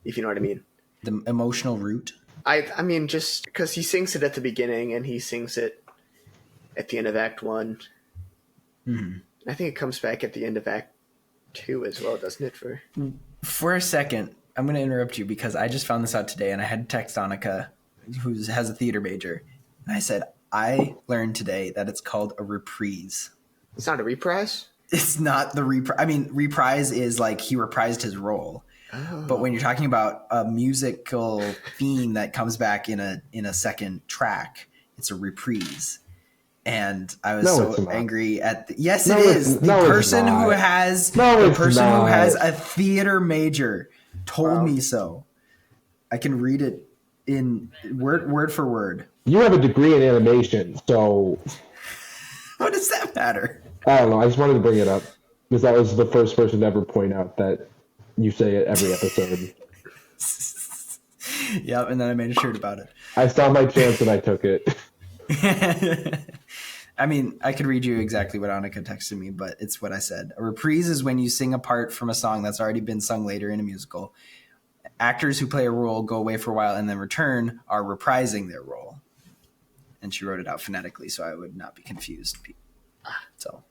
S2: if you know what I mean.
S1: The emotional route?
S2: I mean, just because he sings it at the beginning and he sings it at the end of Act 1.
S1: Mm-hmm.
S2: I think it comes back at the end of Act 2 as well, doesn't it?
S1: For a second, I'm going to interrupt you because I just found this out today, and I had to text Annika, who has a theater major, and I said, I learned today that it's called a reprise.
S2: It's not a reprise?
S1: It's not the reprise. I mean, reprise is like he reprised his role. Oh. But when you're talking about a musical theme that comes back in a second track, it's a reprise. And I was so angry at yes, it is. The person who has a theater major told me so. I can read it in word for word.
S3: You have a degree in animation, so
S1: what does that matter?
S3: I don't know. I just wanted to bring it up because that was the first person to ever point out that you say it every episode.
S1: Yep, and then I made a shirt about it.
S3: I saw my chance and I took it.
S1: I mean, I could read you exactly what Annika texted me, but it's what I said. A reprise is when you sing a part from a song that's already been sung later in a musical. Actors who play a role go away for a while and then return are reprising their role. And she wrote it out phonetically so I would not be confused. So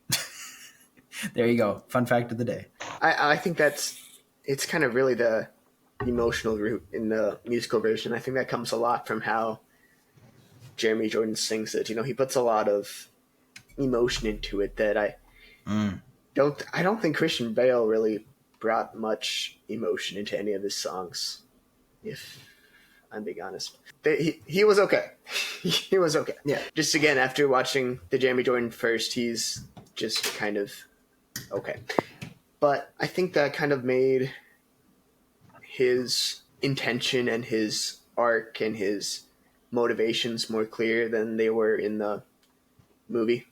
S1: there you go. Fun fact of the day.
S2: I think it's kind of really the emotional route in the musical version. I think that comes a lot from how Jeremy Jordan sings it. He puts a lot of emotion into it that I don't think Christian Bale really brought much emotion into any of his songs, if I'm being honest. He was okay. He was okay.
S1: Yeah.
S2: Just again, after watching the Jeremy Jordan first, he's just kind of okay. But I think that kind of made his intention and his arc and his motivations more clear than they were in the movie.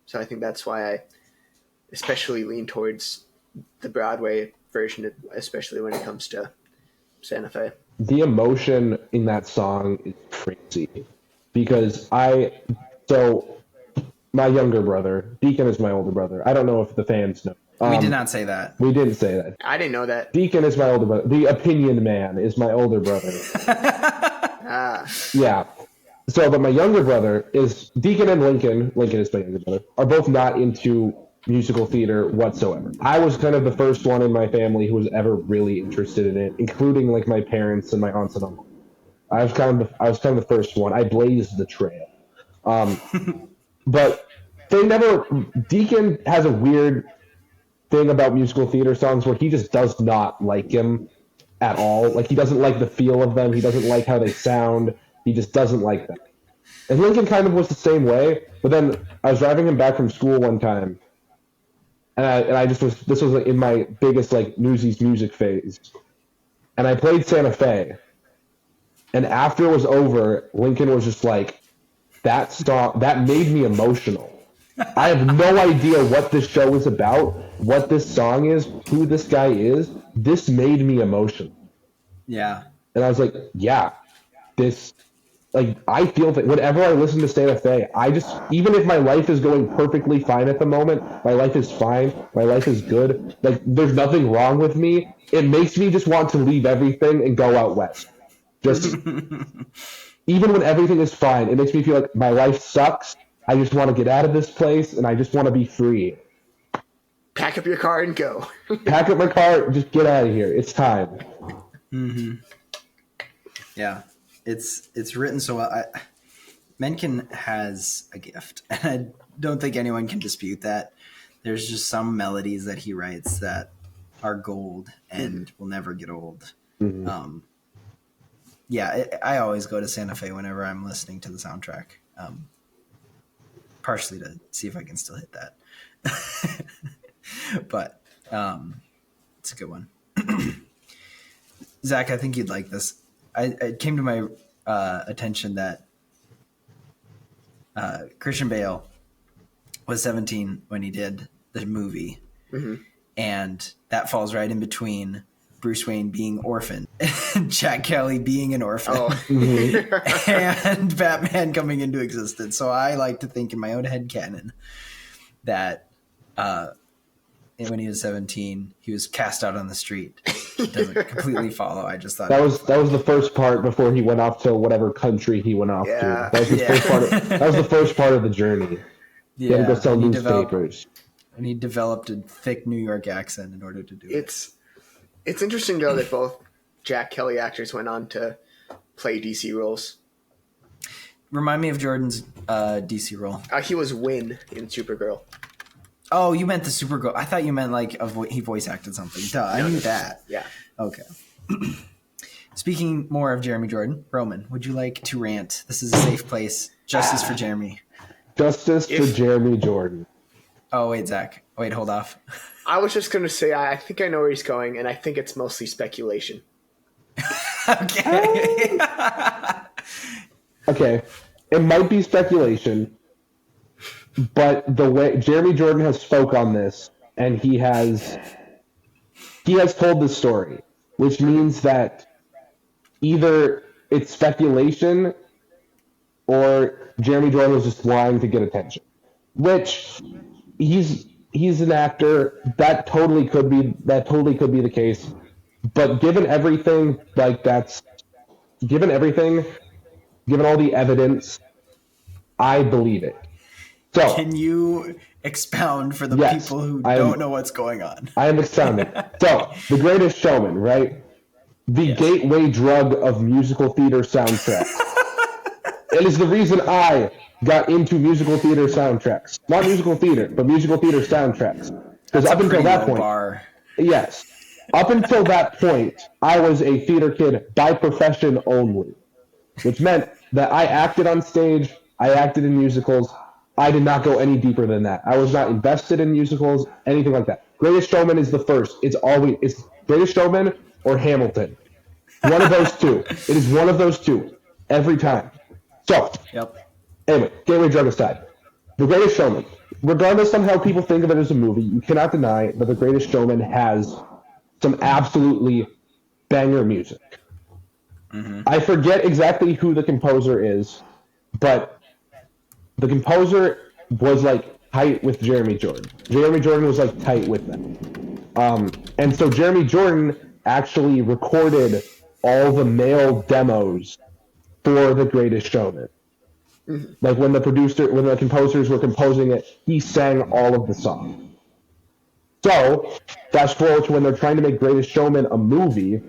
S2: So I think that's why I especially lean towards the Broadway version, especially when it comes to Santa Fe.
S3: The emotion in that song is crazy because my younger brother, Deacon is my older brother. I don't know if the fans know.
S1: We did not say that.
S3: We didn't say that.
S2: I didn't know that.
S3: Deacon is my older brother. The opinion man is my older brother. Yeah. So, but my younger brother is Deacon and Lincoln is my younger brother, are both not into musical theater whatsoever. I was kind of the first one in my family who was ever really interested in it, including like my parents and my aunts and uncles. I was kind of the first one. I blazed the trail. But Deacon has a weird thing about musical theater songs where he just does not like him at all. Like, he doesn't like the feel of them. He doesn't like how they sound. He just doesn't like them. And Lincoln kind of was the same way. But then I was driving him back from school one time, and this was in my biggest like Newsies music phase, and I played Santa Fe. And after it was over, Lincoln was just like, that song, that made me emotional. I have no idea what this show is about, what this song is, who this guy is. This made me emotional.
S1: Yeah.
S3: And I was like, yeah, like I feel that whenever I listen to Santa Fe, I just, even if my life is going perfectly fine at the moment, my life is fine, my life is good, like there's nothing wrong with me. It makes me just want to leave everything and go out west. Just even when everything is fine, it makes me feel like my life sucks. I just want to get out of this place and I just want to be free.
S2: Pack up your car and go.
S3: Pack up my car, just get out of here. It's time.
S1: Mm-hmm. Yeah, it's written so well. Mencken has a gift, and I don't think anyone can dispute that. There's just some melodies that he writes that are gold and will never get old.
S3: Mm-hmm.
S1: I always go to Santa Fe whenever I'm listening to the soundtrack, partially to see if I can still hit that. But it's a good one. Zach, I think you'd like this. It came to my attention that Christian Bale was 17 when he did the movie. Mm-hmm. And that falls right in between Bruce Wayne being orphaned and Jack Kelly being an orphan and Batman coming into existence. So I like to think in my own head canon that when he was 17, he was cast out on the street. It doesn't completely follow. I just thought
S3: that was the first part before he went off to whatever country he went off to. That was the first part. That was the first part of the journey. He had to go sell newspapers.
S1: And he developed a thick New York accent in order to do it.
S2: It's interesting to know that both Jack Kelly actors went on to play DC roles.
S1: Remind me of Jordan's DC role.
S2: He was Win in Supergirl.
S1: Oh, you meant the Supergirl. I thought you meant like he voice acted something. Duh, I knew that.
S2: Yeah.
S1: Okay. Speaking more of Jeremy Jordan, Roman, would you like to rant? This is a safe place. Justice for Jeremy.
S3: Justice for Jeremy Jordan.
S1: Oh, wait, Zach. Wait, hold off.
S2: I was just going to say, I think I know where he's going, and I think it's mostly speculation.
S1: Okay.
S3: Okay. It might be speculation, but the way Jeremy Jordan has spoke on this, and he has told the story, which means that either it's speculation or Jeremy Jordan was just lying to get attention. Which he's an actor. That totally could be the case. But given everything, given all the evidence, I believe it. So
S1: can you expound for the people who don't know what's going on?
S3: I am expounding. So, The Greatest Showman, right? The gateway drug of musical theater soundtracks. It is the reason I got into musical theater soundtracks. Not musical theater, but musical theater soundtracks. Because up until that point, up until that point, I was a theater kid by profession only, which meant that I acted on stage, I acted in musicals. I did not go any deeper than that. I was not invested in musicals, anything like that. Greatest Showman is the first. It's Greatest Showman or Hamilton. One of those two. It is one of those two every time. So, anyway, gateway drug aside. The Greatest Showman. Regardless on how people think of it as a movie, you cannot deny that The Greatest Showman has some absolutely banger music. Mm-hmm. I forget exactly who the composer is, but the composer was tight with Jeremy Jordan. Jeremy Jordan was like tight with them. And so Jeremy Jordan actually recorded all the male demos for The Greatest Showman. Mm-hmm. Like when the composers were composing it, he sang all of the songs. So, fast forward to when they're trying to make Greatest Showman a movie,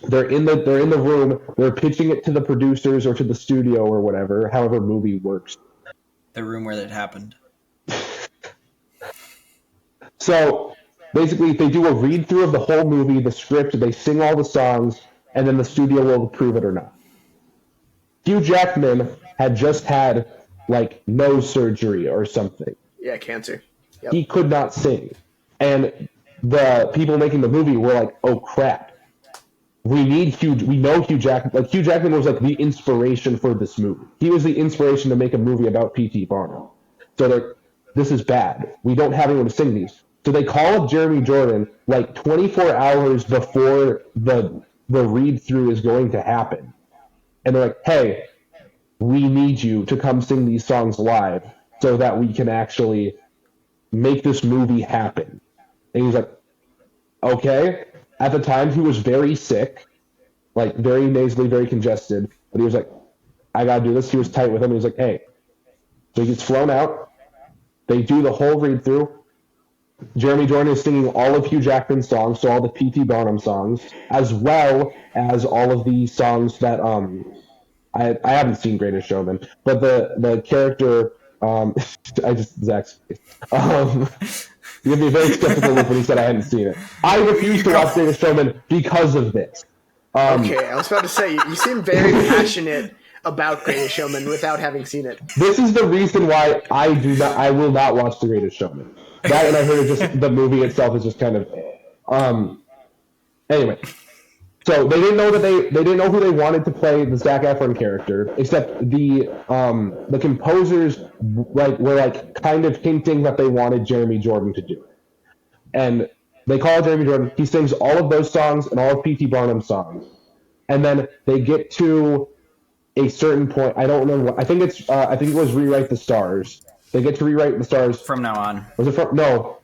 S3: they're in the room, they're pitching it to the producers or to the studio or whatever, however movie works.
S1: The room where that happened.
S3: So, basically, they do a read-through of the whole movie, the script, they sing all the songs, and then the studio will approve it or not. Hugh Jackman had just had, nose surgery or something.
S2: Yeah, cancer. Yep.
S3: He could not sing. And the people making the movie were like, oh, crap. We know Hugh Jackman. Hugh Jackman was, the inspiration for this movie. He was the inspiration to make a movie about P.T. Barnum. So this is bad. We don't have anyone to sing these. So they call up Jeremy Jordan, 24 hours before the read-through is going to happen. And they're like, hey, we need you to come sing these songs live so that we can actually make this movie happen. And he was like, okay. At the time, he was very sick, like very nasally, very congested. But he was like, I gotta do this. He was tight with him. He was like, hey. So he gets flown out. They do the whole read through. Jeremy Jordan is singing all of Hugh Jackman's songs, so all the P.T. Barnum songs, as well as all of the songs that I haven't seen Greatest Showman, but the character Zach's you gave me a very skeptical look when he said I hadn't seen it. I refuse to watch Greatest Showman because of this.
S2: Okay, I was about to say you seem very passionate about Greatest Showman without having seen it.
S3: This is the reason why I will not watch The Greatest Showman. That, and I heard the movie itself is just kind of anyway. So they didn't know that they didn't know who they wanted to play the Zac Efron character, except the composers were kind of hinting that they wanted Jeremy Jordan to do it. And they call Jeremy Jordan, he sings all of those songs and all of P.T. Barnum's songs. And then they get to a certain point, I don't remember what, I think it was Rewrite the Stars. They get to rewrite the stars.
S1: From now on.
S3: Was it from? No.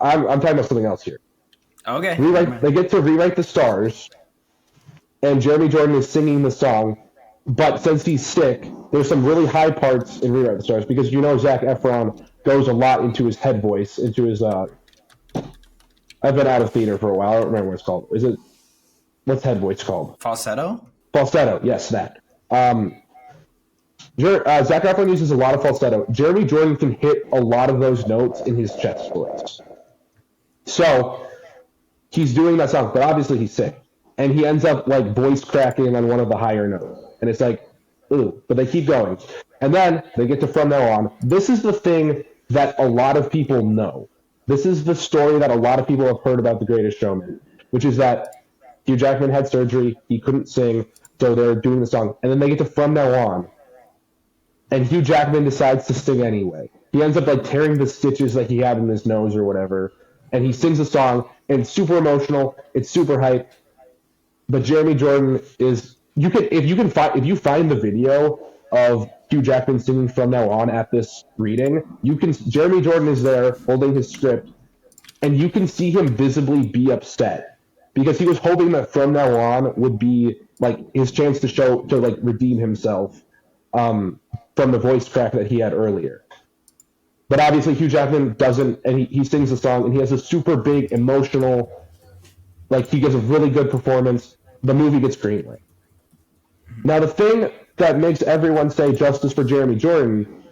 S3: I'm talking about something else here.
S1: Okay.
S3: They get to Rewrite the Stars, and Jeremy Jordan is singing the song, but since he's sick, there's some really high parts in Rewrite the Stars, because Zac Efron goes a lot into his head voice, into his, I've been out of theater for a while, I don't remember what it's called. What's head voice called?
S1: Falsetto?
S3: Falsetto, yes, that. Zac Efron uses a lot of falsetto. Jeremy Jordan can hit a lot of those notes in his chest voice. So, he's doing that song, but obviously he's sick. And he ends up, voice cracking on one of the higher notes. And it's like, ooh, but they keep going. And then, they get to From Now On. This is the thing that a lot of people know. This is the story that a lot of people have heard about The Greatest Showman, which is that Hugh Jackman had surgery, he couldn't sing, so they're doing the song. And then they get to From Now On. And Hugh Jackman decides to sing anyway. He ends up tearing the stitches that he had in his nose or whatever, and he sings a song, and it's super emotional, it's super hype. But Jeremy Jordan is if you find the video of Hugh Jackman singing From Now On at this reading, Jeremy Jordan is there holding his script, and you can see him visibly be upset because he was hoping that From Now On would be his chance to redeem himself. From the voice crack that he had earlier. But obviously Hugh Jackman doesn't, and he sings the song, and he has a super big, emotional, he gives a really good performance. The movie gets greenlit. Now the thing that makes everyone say justice for Jeremy Jordan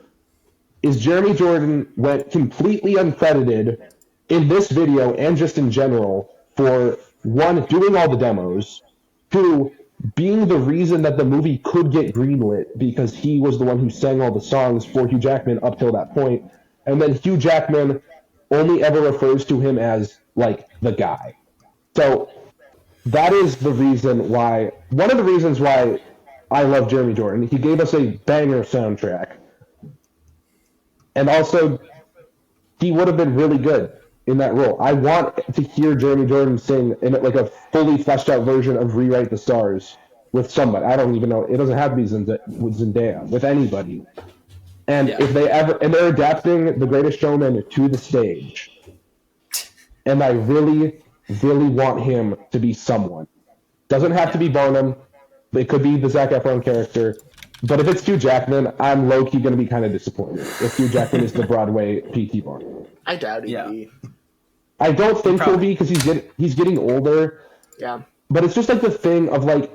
S3: is Jeremy Jordan went completely uncredited in this video, and just in general, for one, doing all the demos, two, being the reason that the movie could get greenlit because he was the one who sang all the songs for Hugh Jackman up till that point. And then Hugh Jackman only ever refers to him as, the guy. So that is the reason why, one of the reasons why I love Jeremy Jordan. He gave us a banger soundtrack. And also, he would have been really good in that role. I want to hear Jeremy Jordan sing in a fully fleshed out version of Rewrite the Stars with somebody. I don't even know. It doesn't have to be with Zendaya, with anybody. And if they're adapting The Greatest Showman to the stage, and I really, really want him to be someone. Doesn't have to be Barnum. It could be the Zac Efron character. But if it's Hugh Jackman, I'm low-key going to be kind of disappointed if Hugh Jackman is the Broadway P.T. Barnum.
S2: I doubt he'd be.
S3: I don't think he'll be because he's getting older.
S2: Yeah.
S3: But it's just the thing of I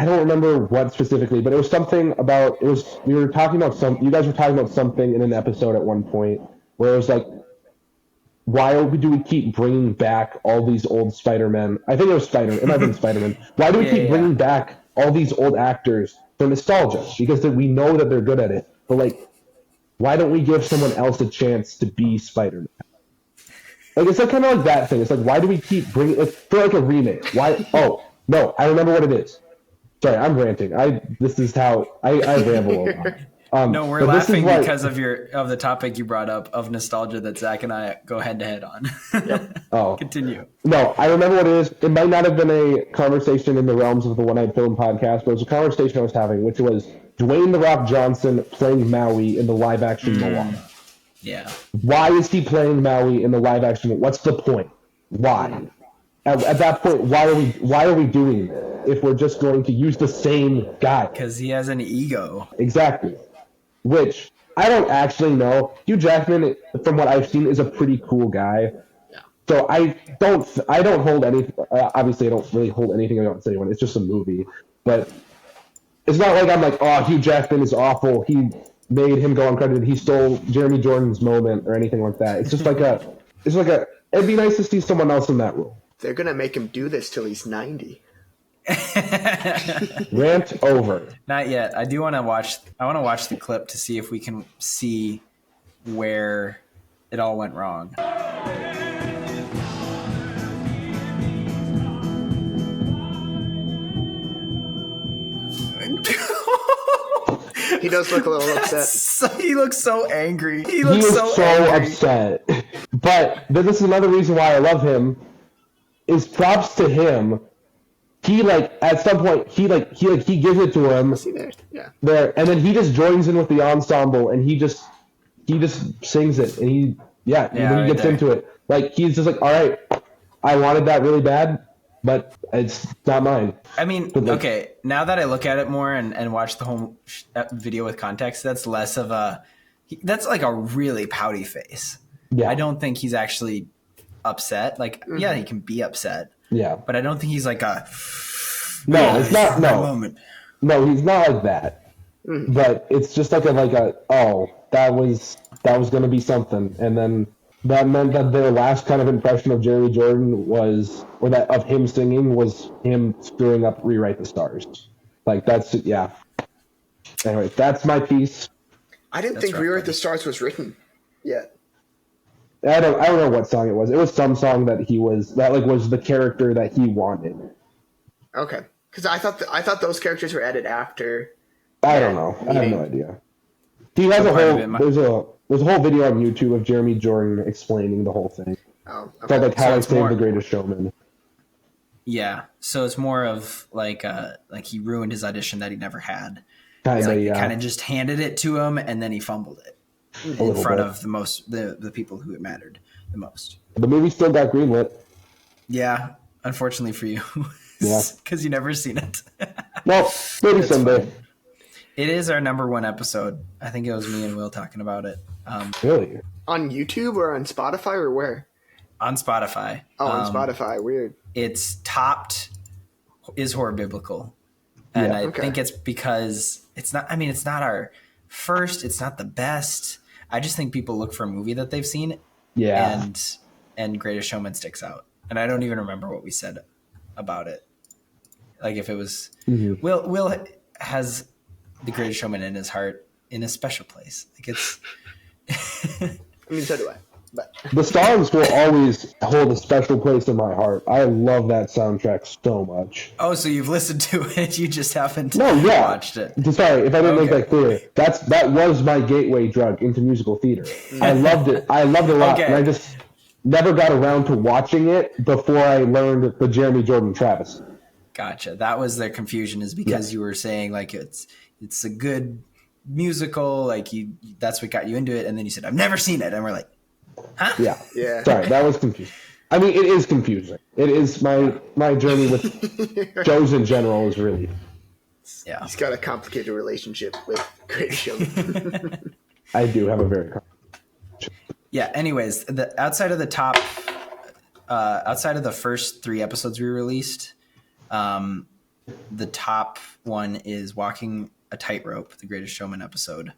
S3: don't remember what specifically, but it was something about you guys were talking about something in an episode at one point where it was why do we keep bringing back all these old Spider-Men? I think it was Spider-Man. It might have been Spider-Man. Why do we keep bringing back all these old actors for nostalgia? Because we know that they're good at it. But why don't we give someone else a chance to be Spider-Man? It's kind of that thing. It's why do we keep bringing for a remake? Why? Oh no, I remember what it is. Sorry, I'm ranting. This is how I ramble a
S1: No, we're
S3: but this is
S1: laughing
S3: why-
S1: because of the topic you brought up of nostalgia that Zach and I go head to head on.
S3: Oh.
S1: Continue.
S3: No, I remember what it is. It might not have been a conversation in the realms of the One Night Film podcast, but it was a conversation I was having, which was Dwayne "The Rock" Johnson playing Maui in the live-action Moana.
S1: Yeah.
S3: Why is he playing Maui in the live-action? What's the point? Why? At that point, why are we doing this if we're just going to use the same guy?
S1: Because he has an ego.
S3: Exactly. Which I don't actually know. Hugh Jackman, from what I've seen, is a pretty cool guy. So I don't hold any. Obviously, I don't really hold anything against anyone. It's just a movie, but it's not like I'm like, oh, Hugh Jackman is awful. He made him go uncredited. He stole Jeremy Jordan's moment or anything like that. It's just like it'd be nice to see someone else in that role.
S2: They're gonna make him do this till he's 90.
S3: Rant over.
S1: Not yet. I want to watch the clip to see if we can see where it all went wrong.
S2: He does look a little upset.
S1: He looks so angry. He
S3: He
S1: looks
S3: is
S1: so
S3: so
S1: angry.
S3: upset. But this is another reason why I love him. Is props to him. He at some point he gives it to him
S2: See there? Yeah.
S3: and then he just joins in with the ensemble and he just sings it and he
S1: right
S3: gets
S1: there.
S3: into it. Like he's just like, all right, I wanted that really bad, but it's not mine.
S1: I mean, okay, now that I look at it more and watch the whole video with context, that's less of that's like a really pouty face.
S3: Yeah.
S1: I don't think he's actually upset. Like, yeah, he can be upset,
S3: Yeah.
S1: but I don't think he's like a
S3: No, it's not. No,
S1: moment.
S3: no, he's not like that. But it's just that was going to be something, and then that meant that their last kind of impression of Jeremy Jordan of him singing was him screwing up "Rewrite the Stars." Like that's yeah. Anyway, that's my piece.
S2: I didn't think "Rewrite the Stars" was written yet.
S3: I don't know what song it was. It was some song that was the character that he wanted.
S2: Okay, because I thought those characters were added after.
S3: I don't know. I have no idea. He has there's a whole video on YouTube of Jeremy Jordan explaining the whole thing.
S2: Oh,
S3: It's
S2: okay.
S3: like how I
S1: it's
S3: saved
S1: more-
S3: the Greatest Showman.
S1: Yeah, so it's more of like he ruined his audition that he never had.
S3: Kind of,
S1: Kind of just handed it to him and then he fumbled it in
S3: little
S1: front
S3: bit.
S1: of the people who it mattered the most.
S3: The movie still got greenlit.
S1: Yeah, unfortunately for you.
S3: Yeah.
S1: Because you never seen it.
S3: No, maybe
S1: That's
S3: someday.
S1: fine. It is our number one episode. I think it was me and Will talking about it
S3: Really?
S2: On YouTube or on Spotify or where?
S1: on Spotify.
S2: Oh, on Spotify. Weird.
S1: It's topped is horror biblical. And
S3: Yeah.
S1: I
S2: Okay.
S1: think it's because it's not our first, it's not the best. I just think people look for a movie that they've seen
S3: Yeah.
S1: and Greatest Showman sticks out. And I don't even remember what we said about it. Like if it was Will has the Greatest Showman in his heart in a special place. Like it's
S2: I mean, so do I. But
S3: The Stars will always hold a special place in my heart. I love that soundtrack so much.
S1: oh, so you've listened to it, you just haven't watched it.
S3: Sorry if I didn't make
S1: Okay.
S3: that clear. That was my gateway drug into musical theater. I loved it. I loved it a lot,
S1: Okay.
S3: and I just never got around to watching it before I learned the Jeremy Jordan Travis.
S1: Gotcha. That was the confusion, is because you were saying like it's a good musical, like that's what got you into it, and then you said I've never seen it, and we're like, huh?
S3: Yeah.
S2: yeah.
S3: Sorry, that was confusing. I mean, it is confusing. It is my journey with shows in general is really.
S1: Yeah.
S2: He's got a complicated relationship with Greatest Showman.
S3: I do have a very.
S1: Yeah. Anyways, outside of the first 3 episodes we released, the top one is Walking a Tightrope, the Greatest Showman episode,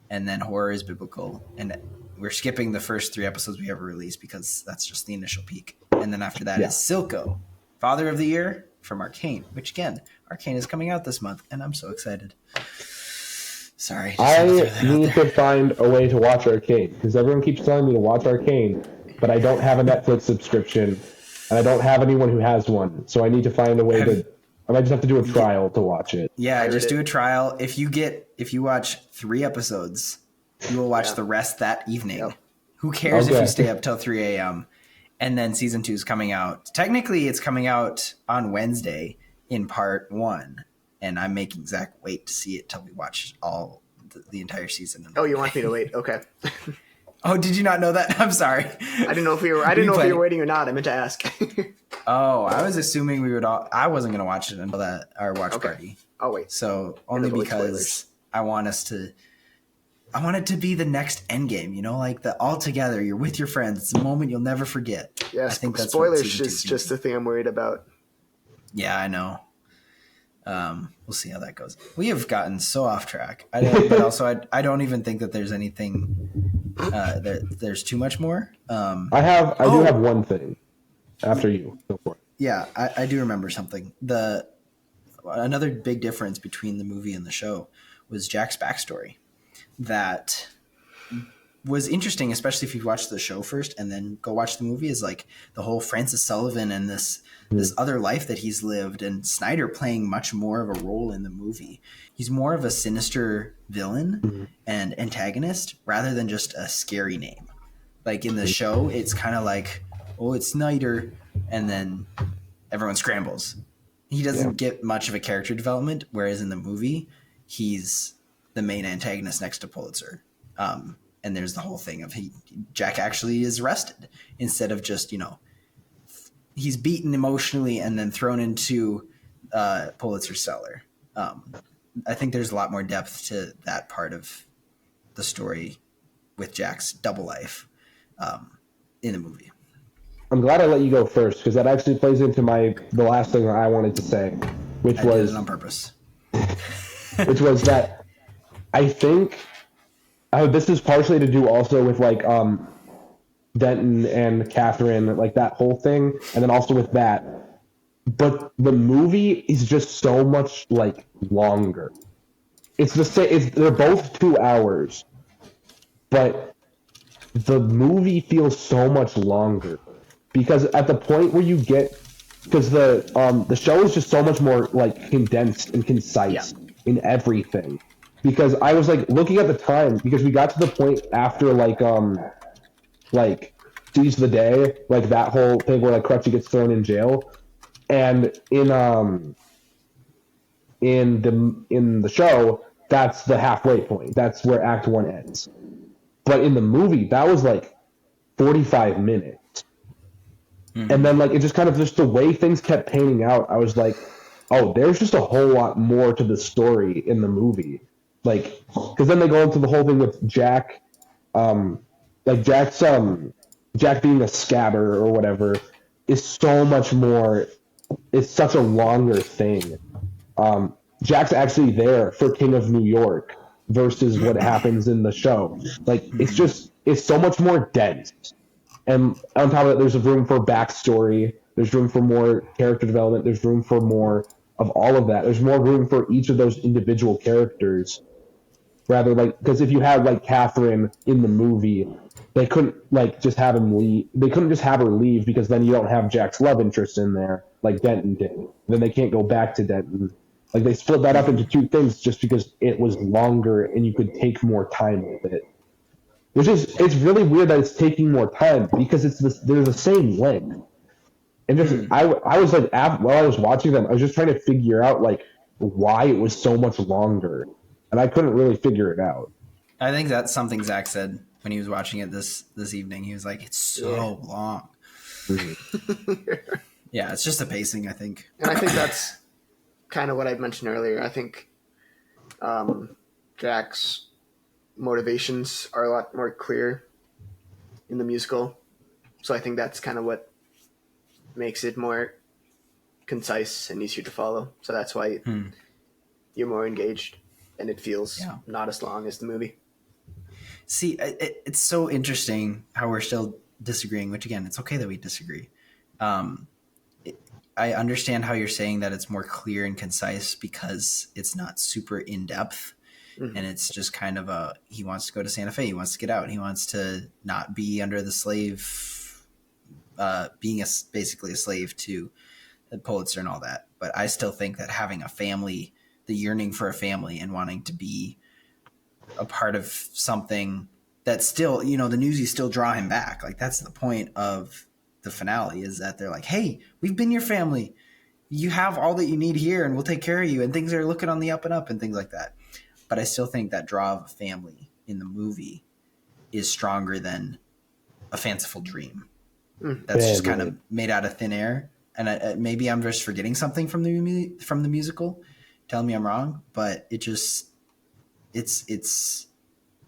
S1: and then Horror is Biblical, and we're skipping the first 3 episodes we ever released because that's just the initial peak. And then after that is Silco, Father of the Year from Arcane, which again, Arcane is coming out this month, and I'm so excited. Sorry, just had to throw that
S3: I
S1: out
S3: need
S1: there.
S3: to find a way to watch Arcane because everyone keeps telling me to watch Arcane, but I don't have a Netflix subscription and I don't have anyone who has one. So I need to find a way to I might just have to do a trial to watch it.
S1: Yeah, just do a trial. If you watch 3 episodes, you will watch the rest that evening.
S2: Yep.
S1: Who cares if
S3: Okay.
S1: you stay up till 3 a.m.? And then season 2 is coming out. Technically, it's coming out on Wednesday in part 1, and I'm making Zach wait to see it till we watch all the entire season.
S2: Oh, you want me to wait? Okay.
S1: Oh, did you not know that? I'm sorry.
S2: I didn't know if we were. I didn't know if you were waiting or not. I meant to ask.
S1: Oh, I was assuming we would all. I wasn't going to watch it until our watch party.
S2: I'll wait.
S1: So only
S2: avoid
S1: because
S2: spoilers.
S1: I want it to be the next Endgame, like the all together. You're with your friends. It's a moment you'll never forget.
S2: Yeah,
S1: I think that's what
S2: spoilers
S1: season 2
S2: is just the thing I'm worried about.
S1: Yeah, I know. We'll see how that goes. We have gotten so off track, but also I don't even think that there's anything. There's too much more.
S3: I do have one thing. After you, go for it.
S1: Yeah, I do remember something. Another big difference between the movie and the show was Jack's backstory. That was interesting, especially if you watch the show first and then go watch the movie, is like the whole Francis Sullivan and this other life that he's lived, and Snyder playing much more of a role in the movie. He's more of a sinister villain and antagonist rather than just a scary name. Like in the show, it's kind of like, oh, it's Snyder, and then everyone scrambles. He doesn't get much of a character development, whereas in the movie, he's the main antagonist next to Pulitzer. And there's the whole thing of Jack actually is arrested instead of just, he's beaten emotionally and then thrown into Pulitzer's cellar. I think there's a lot more depth to that part of the story with Jack's double life in the movie.
S3: I'm glad I let you go first because that actually plays into the last thing that I wanted to say, which
S1: I
S3: was
S1: did it on purpose.
S3: which was that I think this is partially to do also with like Denton and Catherine, like that whole thing, and then also with that. But the movie is just so much like longer. It's the same. They're both 2 hours, but the movie feels so much longer because at the point where you get, because the show is just so much more like condensed and concise in everything. Because I was like looking at the time because we got to the point after like Seize the Day, like that whole thing where like Crutchy gets thrown in jail, and in the show that's the halfway point. That's where Act 1 ends. But in the movie, that was like 45 minutes, and then like it just kind of just the way things kept panning out. I was like, oh, there's just a whole lot more to the story in the movie. Like, because then they go into the whole thing with Jack, like Jack being a scabber or whatever is so much more. It's such a longer thing. Jack's actually there for King of New York versus what happens in the show. Like, it's so much more dense. And on top of that, there's room for backstory. There's room for more character development. There's room for more of all of that. There's more room for each of those individual characters. Rather, like, because if you had like Catherine in the movie, they couldn't like just have him leave. They couldn't just have her leave because then you don't have Jack's love interest in there like Denton did. Then they can't go back to Denton. Like they split that up into 2 things just because it was longer and you could take more time with it. It's really weird that it's taking more time because they're the same length. And just I was like while I was watching them, I was just trying to figure out like why it was so much longer. And I couldn't really figure it out.
S1: I think that's something Zach said when he was watching it this evening. He was like, it's so long. Yeah, it's just the pacing, I think.
S2: And I think that's kind of what I mentioned earlier. I think Jack's motivations are a lot more clear in the musical. So I think that's kind of what makes it more concise and easier to follow. So that's why you're more engaged. And it feels not as long as the movie.
S1: See, it's so interesting how we're still disagreeing, which again, it's okay that we disagree. I understand how you're saying that it's more clear and concise because it's not super in-depth. And it's just kind of he wants to go to Santa Fe. He wants to get out. He wants to not be under the slave, being basically a slave to the Pulitzer and all that. But I still think that having a family, the yearning for a family and wanting to be a part of something that still, you know, the Newsies still draw him back. Like that's the point of the finale, is that they're like, hey, we've been your family. You have all that you need here and we'll take care of you. And things are looking on the up and up and things like that. But I still think that draw of a family in the movie is stronger than a fanciful dream. That's just kind of made out of thin air. And maybe I'm just forgetting something from the musical. Tell me I'm wrong, but it's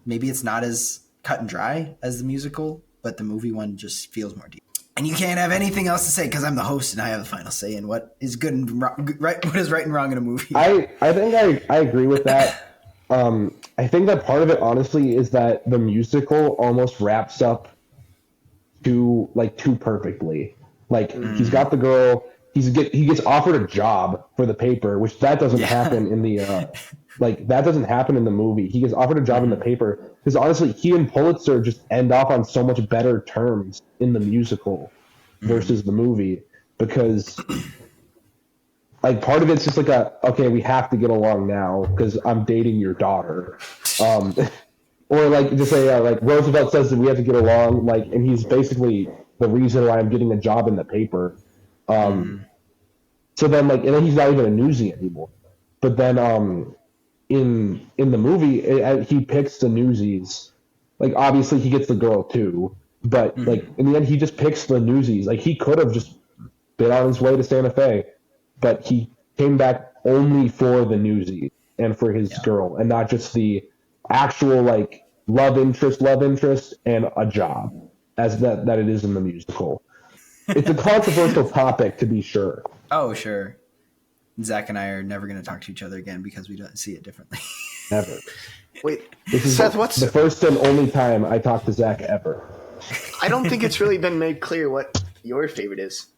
S1: maybe it's not as cut and dry as the musical, but the movie one just feels more deep. And you can't have anything else to say because I'm the host and I have the final say in what is good and wrong, right, what is right and wrong in a movie.
S3: I think I agree with that. I think that part of it, honestly, is that the musical almost wraps up too perfectly. Like he's got the girl, he gets offered a job for the paper, which that doesn't happen in the that doesn't happen in the movie. He gets offered a job in the paper because honestly, he and Pulitzer just end off on so much better terms in the musical versus the movie, because like part of it's just like okay, we have to get along now because I'm dating your daughter, or like just say like Roosevelt says that we have to get along, like, and he's basically the reason why I'm getting a job in the paper. So then and then he's not even a newsie anymore. But then in the movie, he picks the Newsies. Like obviously he gets the girl too, but like in the end he just picks the Newsies. Like he could have just been on his way to Santa Fe, but he came back only for the Newsies and for his girl, and not just the actual like love interest and a job as that it is in the musical. It's a controversial topic, to be sure.
S1: Oh, sure. Zach and I are never going to talk to each other again because we don't see it differently.
S3: Never.
S2: Wait,
S3: This is
S2: Seth, what's
S3: the first and only time I talk to Zach ever.
S2: I don't think it's really been made clear what your favorite is.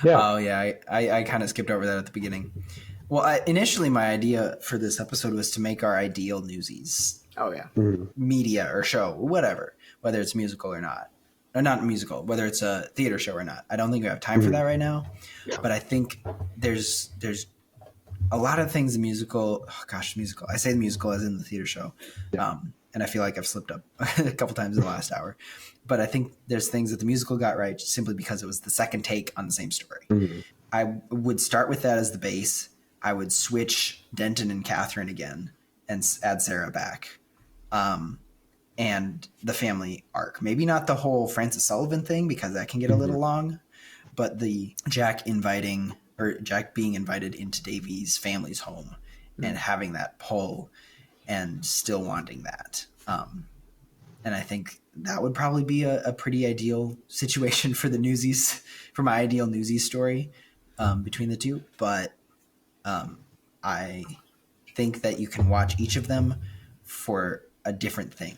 S3: Yeah.
S1: Oh, yeah. I kind of skipped over that at the beginning. Well, initially my idea for this episode was to make our ideal Newsies.
S2: Oh, yeah.
S1: Media or show, whatever, whether it's musical or not. Or not musical, whether it's a theater show or not. I don't think we have time for that right now. Yeah. But I think there's a lot of things in musical. Oh gosh, musical. I say the musical as in the theater show. Yeah. And I feel like I've slipped up a couple times in the last hour. But I think there's things that the musical got right simply because it was the second take on the same story. I would start with that as the base. I would switch Denton and Catherine again and add Sarah back. And the family arc. Maybe not the whole Francis Sullivan thing because that can get a little long, but the Jack being invited into Davy's family's home and having that pull and still wanting that. And I think that would probably be a pretty ideal situation for the Newsies, for my ideal Newsies story between the two. But I think that you can watch each of them for a different thing.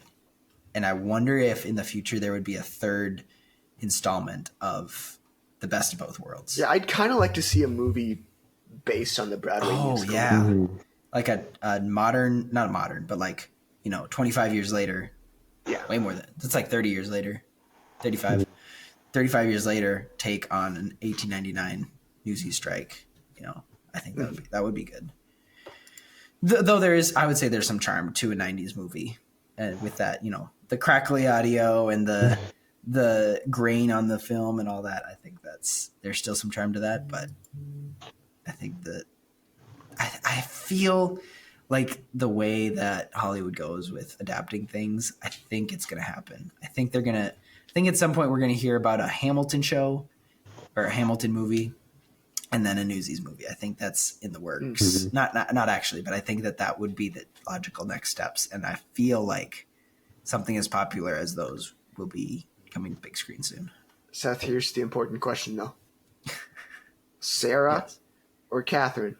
S1: And I wonder if in the future there would be a third installment of The Best of Both Worlds.
S2: Yeah, I'd kind of like to see a movie based on the Broadway musical.
S1: Yeah. Like a modern, not a modern, but like, 25 years later.
S2: Yeah.
S1: Way more than, that's like 30 years later. 35 years later, take on an 1899 Newsies strike. I think that would be good. Though I would say there's some charm to a 90s movie. With that, the crackly audio and the grain on the film and all that, I think there's still some charm to that. But I think that I feel like the way that Hollywood goes with adapting things, I think it's going to happen. I think at some point we're going to hear about a Hamilton show or a Hamilton movie and then a Newsies movie. I think that's in the works. Not actually, but I think that would be the logical next steps. And I feel like something as popular as those will be coming to big screen soon.
S2: Seth, here's the important question, though. Sarah or Catherine?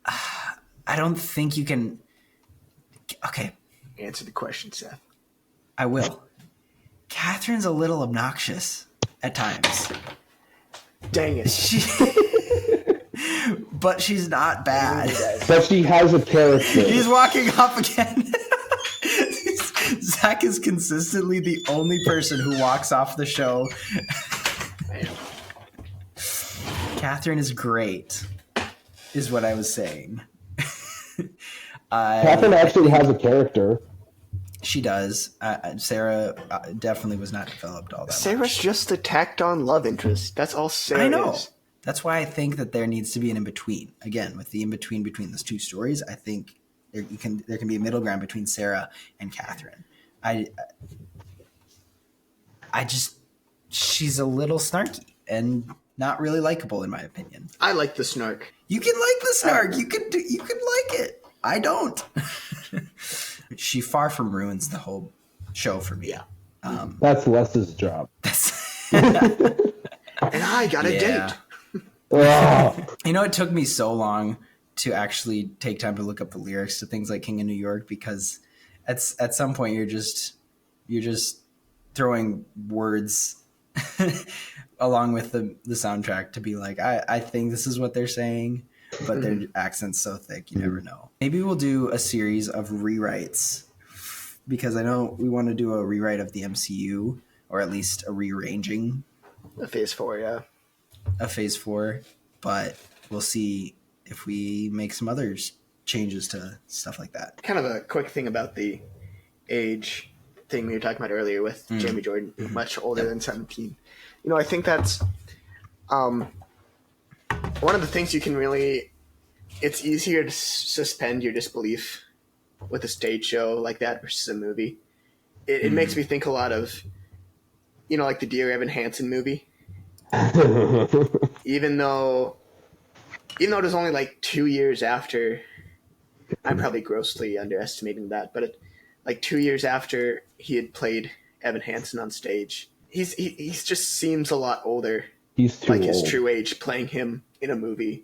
S1: I don't think you can... Okay.
S2: Answer the question, Seth.
S1: I will. Catherine's a little obnoxious at times.
S2: Dang it.
S1: But she's not bad.
S3: But she has a character.
S1: He's walking off again. Zach is consistently the only person who walks off the show. Catherine is great, is what I was saying.
S3: Catherine actually has a character.
S1: She does. Sarah definitely was not developed all that
S2: Sarah's
S1: much.
S2: just the tacked-on love interest. That's all Sarah
S1: I know.
S2: is.
S1: That's why I think that there needs to be an in-between. Again, with the in-between between those two stories, I think there can be a middle ground between Sarah and Catherine. She's a little snarky and not really likable in my opinion.
S2: I like the snark.
S1: You can like the snark. You can like it. I don't. She far from ruins the whole show for me.
S2: Yeah.
S3: That's Les's job.
S2: And I got a date.
S3: Ugh.
S1: It took me so long to actually take time to look up the lyrics to things like King of New York, because at some point you're just throwing words along with the soundtrack to be like, I think this is what they're saying, but their accent's so thick you never know. Maybe we'll do a series of rewrites, because I know we want to do a rewrite of the MCU, or at least a rearranging.
S2: A Phase 4, yeah.
S1: A Phase 4, but we'll see if we make some other changes to stuff like that.
S2: Kind of a quick thing about the age thing we were talking about earlier with Jamie Jordan, much older than 17. I think that's one of the things you can really... It's easier to suspend your disbelief with a stage show like that versus a movie. It makes me think a lot of, like the Dear Evan Hansen movie. Even though it was only like 2 years after, I'm probably grossly underestimating that, but like 2 years after he had played Evan Hansen on stage, he just seems a lot older.
S3: He's too
S2: like
S3: old.
S2: his true age, playing him in a movie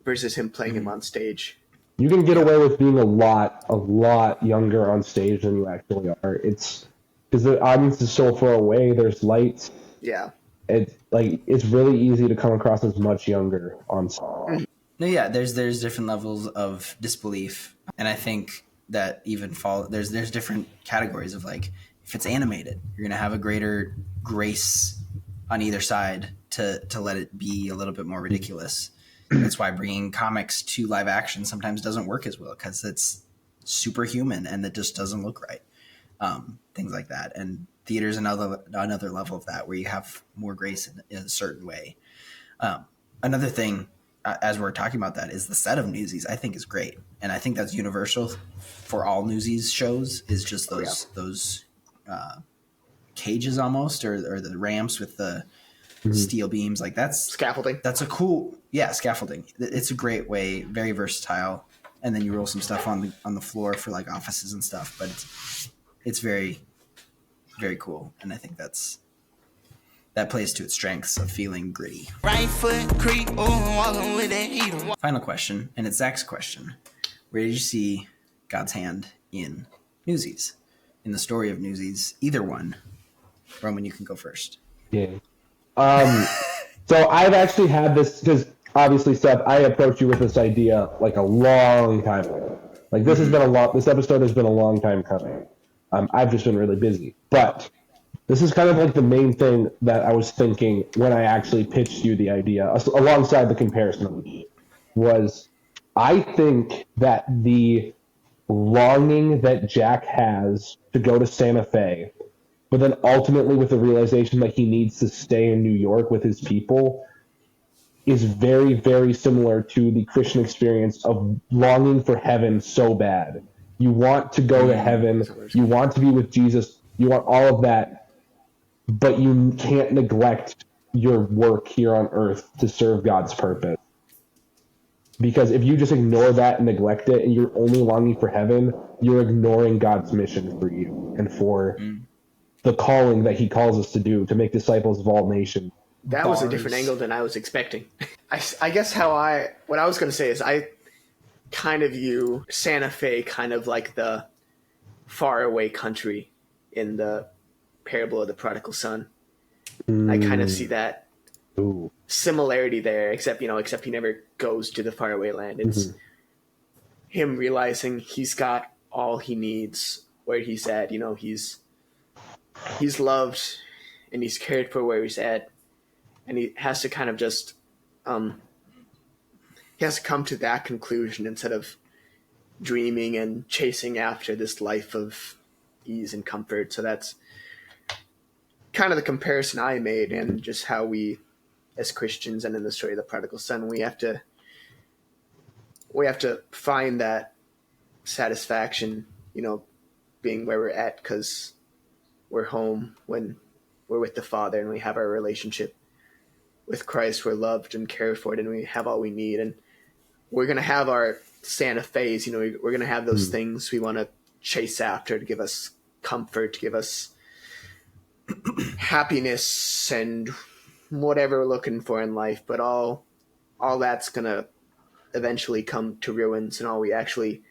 S2: versus him playing him on stage.
S3: You can get away with being a lot younger on stage than you actually are. It's because the audience is so far away. There's lights.
S2: Yeah.
S3: It's really easy to come across as much younger on stage.
S1: No, yeah, there's different levels of disbelief, and I think that even there's different categories of, like, if it's animated, you're gonna have a greater grace on either side to let it be a little bit more ridiculous. That's why bringing comics to live action sometimes doesn't work as well, because it's superhuman and it just doesn't look right. Things like that, and theater's another level of that, where you have more grace in a certain way. Another thing, as we're talking about that, is the set of Newsies. I think is great, and I think that's universal for all Newsies shows. Is just those cages almost, or the ramps with the steel beams. Like, that's
S2: Scaffolding.
S1: That's a cool, scaffolding. It's a great way, very versatile. And then you roll some stuff on the floor for like offices and stuff. But it's very, very cool, and I think that plays to its strengths of feeling gritty. Right foot creep, walking with that heater. Final question, and it's Zach's question. Where did you see God's hand in Newsies? In the story of Newsies, either one. Roman, you can go first.
S3: Yeah. So I've actually had this, because obviously, Seth, I approached you with this idea like a long time ago. Like, this episode has been a long time coming. I've just been really busy. But this is kind of like the main thing that I was thinking when I actually pitched you the idea, alongside the comparison, was I think that the longing that Jack has to go to Santa Fe, but then ultimately with the realization that he needs to stay in New York with his people, is very, very similar to the Christian experience of longing for heaven so bad. You want to go to heaven, you want to be with Jesus, you want all of that, but you can't neglect your work here on earth to serve God's purpose. Because if you just ignore that and neglect it, and you're only longing for heaven, you're ignoring God's mission for you and for the calling that he calls us to do, to make disciples of all nations.
S2: That was a different angle than I was expecting. I guess what I was going to say is I kind of view Santa Fe kind of like the faraway country in the parable of the prodigal son. I kind of see that similarity there, except he never goes to the faraway land. It's him realizing he's got all he needs where he's at. He's loved and he's cared for where he's at, and he has to kind of just he has to come to that conclusion instead of dreaming and chasing after this life of ease and comfort. So that's kind of the comparison I made, and just how we, as Christians, and in the story of the prodigal son, we have to find that satisfaction, being where we're at, because we're home when we're with the Father and we have our relationship with Christ. We're loved and cared for, and we have all we need. And we're going to have our Santa Fe's, we're going to have those things we want to chase after to give us comfort, to give us happiness and whatever we're looking for in life. But all that's going to eventually come to ruins, and all we actually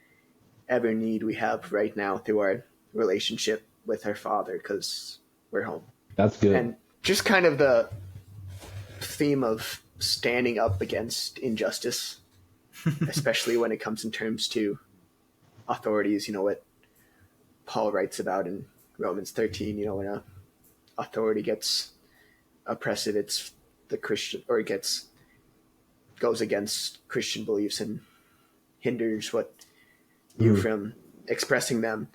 S2: ever need we have right now through our relationship with our Father, because we're home.
S3: That's good.
S2: And just kind of the theme of standing up against injustice, especially when it comes in terms to authorities, what Paul writes about in Romans 13, when a authority gets oppressive, it's the Christian, or it goes against Christian beliefs and hinders what you from expressing them.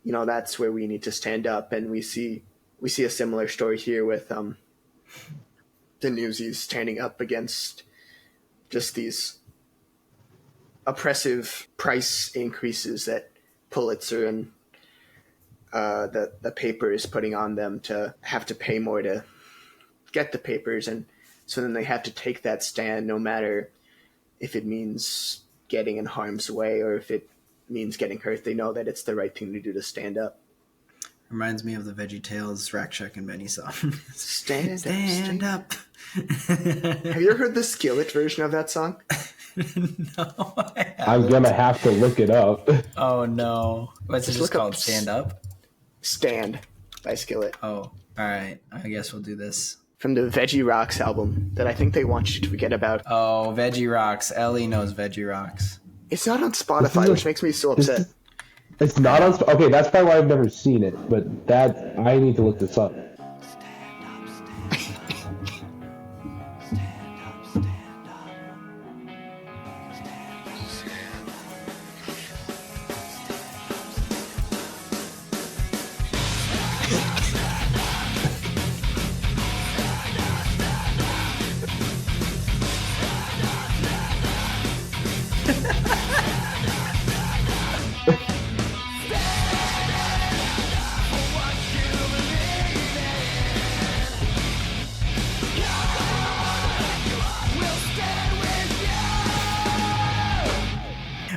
S2: That's where we need to stand up. And we see a similar story here with the Newsies standing up against just these oppressive price increases that Pulitzer and the paper is putting on them, to have to pay more to get the papers. And so then they have to take that stand, no matter if it means getting in harm's way or if it means getting hurt. They know that it's the right thing to do, to stand up.
S1: Reminds me of the Veggie Tales Rack Shack and Benny song.
S2: Stand
S1: up.
S2: Have you ever heard the Skillet version of that song?
S1: No,
S3: I'm going to have to look it up.
S1: Oh, no. What's it just called? Stand Up?
S2: Stand by Skillet.
S1: Oh, all right. I guess we'll do this.
S2: From the Veggie Rocks album that I think they want you to forget about.
S1: Oh, Veggie Rocks. Ellie knows Veggie Rocks.
S2: It's not on Spotify, which makes me so upset.
S3: It's not on. Okay, that's probably why I've never seen it. But I need to look this up.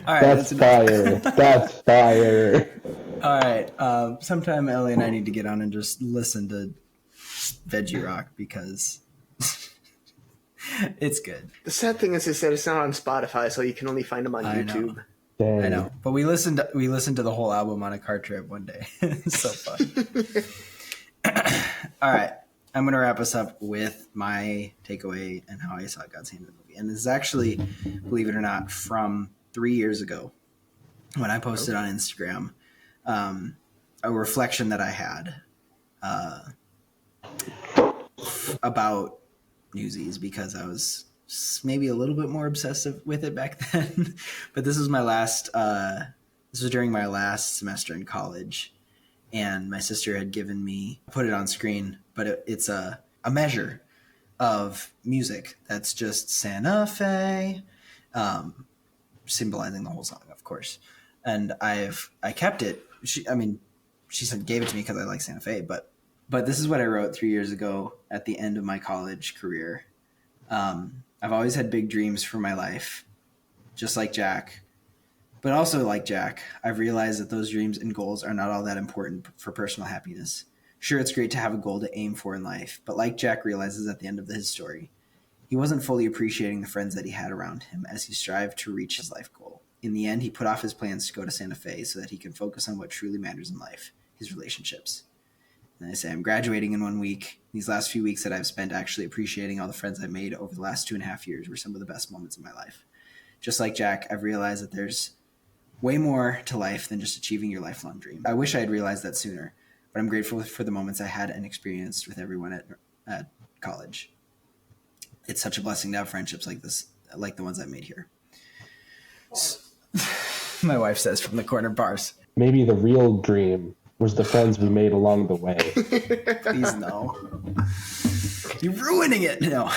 S1: All right,
S3: That's fire. That's fire.
S1: All right. Sometime Ellie and I need to get on and just listen to Veggie Rock, because it's good.
S2: The sad thing is that it's not on Spotify, so you can only find them on YouTube.
S3: Dang.
S1: I know, but we listened to the whole album on a car trip one day. It's so fun. All right, I'm gonna wrap us up with my takeaway and how I saw God's hand in the movie. And this is actually, believe it or not, from 3 years ago when I posted on Instagram a reflection that I had about Newsies, because I was maybe a little bit more obsessive with it back then. But this was my last this was during my last semester in college, and my sister had given me, I put it on screen, but it's a measure of music that's just Santa Fe, symbolizing the whole song, of course. And I kept it. She gave it to me because I like Santa Fe, but this is what I wrote 3 years ago at the end of my college career. I've always had big dreams for my life, just like Jack. But also like Jack, I've realized that those dreams and goals are not all that important for personal happiness. Sure, it's great to have a goal to aim for in life, but like Jack realizes at the end of his story, he wasn't fully appreciating the friends that he had around him as he strived to reach his life goal. In the end, he put off his plans to go to Santa Fe so that he can focus on what truly matters in life, his relationships. And I say, I'm graduating in 1 week. These last few weeks that I've spent actually appreciating all the friends I made over the last 2.5 years were some of the best moments of my life. Just like Jack, I've realized that there's way more to life than just achieving your lifelong dream. I wish I had realized that sooner, but I'm grateful for the moments I had and experienced with everyone at college. it's such a blessing to have friendships like this, like the ones I made here. My wife says from the corner bars.
S3: Maybe the real dream was the friends we made along the way.
S1: Please no. You're ruining it. No.